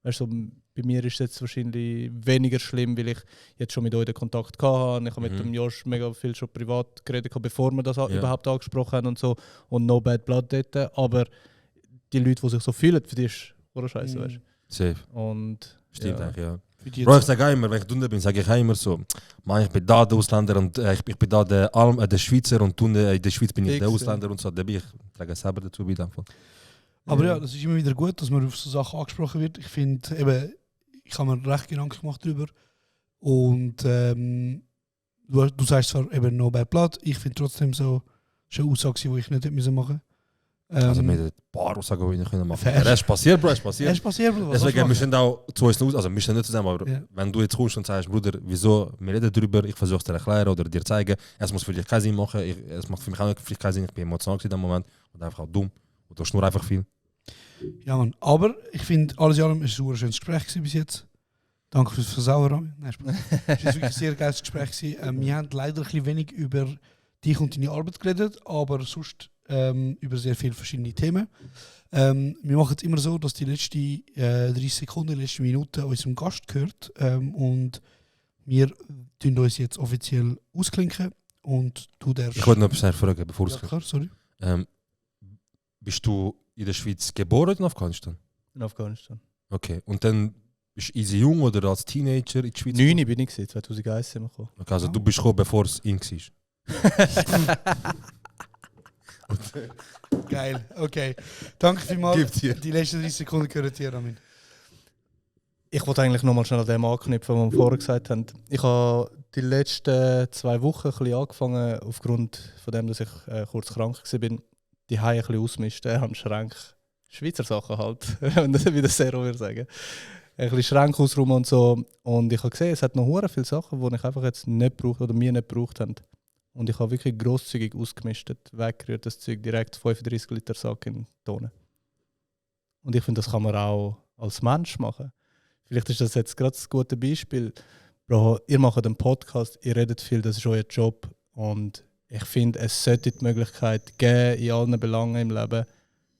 weißt du, bei mir ist es jetzt wahrscheinlich weniger schlimm, weil ich jetzt schon mit euch den Kontakt hatte. Ich habe mit dem Josh mega viel schon privat geredet, bevor wir das überhaupt angesprochen haben und so. Und no bad blood dort. Aber die Leute, die sich so fühlen, für die ist es scheiße, weißt du. Safe. Und, stimmt eigentlich, ja. Bro, ich sage auch immer, wenn ich drunter bin, sage ich auch immer so, man, ich bin da der Ausländer und ich bin da der Schweizer und in der Schweiz bin ich der Ausländer und so. Da bin ich trage selber dazu bei dem Fall. Aber ja, das ist immer wieder gut, dass man auf so Sachen angesprochen wird. Ich finde eben, ich habe mir recht Gedanken gemacht darüber. Und du sagst zwar eben no bad blood, ich finde trotzdem so, schon eine Aussage, die ich nicht hätte machen müssen. Also mit ein paar Aussagen, die ich nicht machen fair. Es ist passiert, Bro, es ist passiert. Es ist passiert, Bro. Deswegen, wir sind auch zu uns aus, also wir sind nicht zusammen, aber Ja. wenn du jetzt kommst und sagst, Bruder, wieso, wir reden darüber, ich versuche es dir erklären oder dir zeigen, es muss für dich keinen Sinn machen, es macht für mich auch nicht keinen Sinn, ich bin emotional in dem Moment und einfach auch dumm und du hast nur einfach viel. Ja, Mann. Aber ich finde, alles in allem ist ein schönes Gespräch gewesen bis jetzt. Danke fürs Versauern. Nein, Spaß. Es war wirklich ein sehr geiles Gespräch gewesen. Wir haben leider ein bisschen wenig über dich und deine Arbeit geredet, aber sonst über sehr viele verschiedene Themen. Wir machen es immer so, dass die letzten 30 Sekunden, die letzten Minuten unserem Gast gehört. Und wir tun uns jetzt offiziell ausklinken. Und du darfst... Ich wollte noch etwas fragen, bevor Ja, klar, sorry. bist du in der Schweiz geboren oder in Afghanistan? in Afghanistan. Okay, und dann bist du easy jung oder als Teenager in die Schweiz? 9 bin ich, 2001 sind wir gekommen. Okay, also du bist gekommen, bevor es in war. Geil, okay. Danke vielmals. Gibt's hier. Die letzten 30 Sekunden gehören dir, Amin. Ich wollte eigentlich nochmal schnell an dem anknüpfen, was wir vorher gesagt haben. Ich habe die letzten 2 Wochen ein bisschen angefangen, aufgrund von dem, dass ich kurz krank war, die Haie ein bisschen ausmisten am Schrank. Schweizer Sachen halt, wenn das wieder sehr würde sagen. Ein bisschen Schränke ausräumen und so. Und ich habe gesehen, es hat noch hure viele Sachen, die ich einfach jetzt nicht brauche oder mir nicht gebraucht haben. Und ich habe wirklich grosszügig ausgemistet, weggerührt, das Zeug direkt 35 Liter Sack in Tonnen. Und ich finde, das kann man auch als Mensch machen. Vielleicht ist das jetzt gerade ein gutes Beispiel. Bro, ihr macht einen Podcast, ihr redet viel, das ist euer Job. Und ich finde, es sollte die Möglichkeit geben, in allen Belangen im Leben,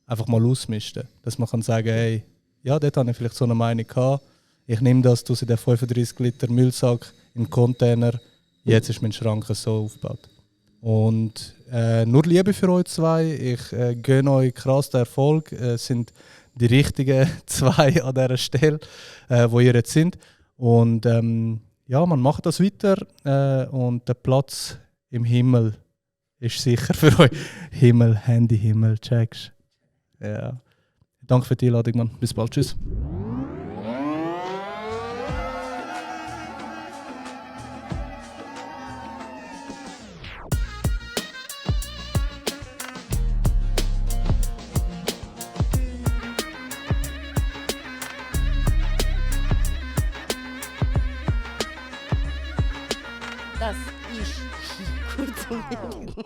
einfach mal ausmisten. Dass man kann sagen, hey, ja, dort habe ich vielleicht so eine Meinung gehabt. Ich nehme das, tue in den 35 Liter Müllsack in den Container. Jetzt ist mein Schrank so aufgebaut. Und nur Liebe für euch zwei. Ich gönne euch krass den Erfolg. Es sind die richtigen 2 an dieser Stelle, wo ihr jetzt sind. Und ja, man macht das weiter. Und der Platz im Himmel ist sicher für euch. Himmel, Handy, Himmel, checkst. Ja. Danke für die Einladung, Mann. Bis bald. Tschüss. Das ist kurz und mittelgut.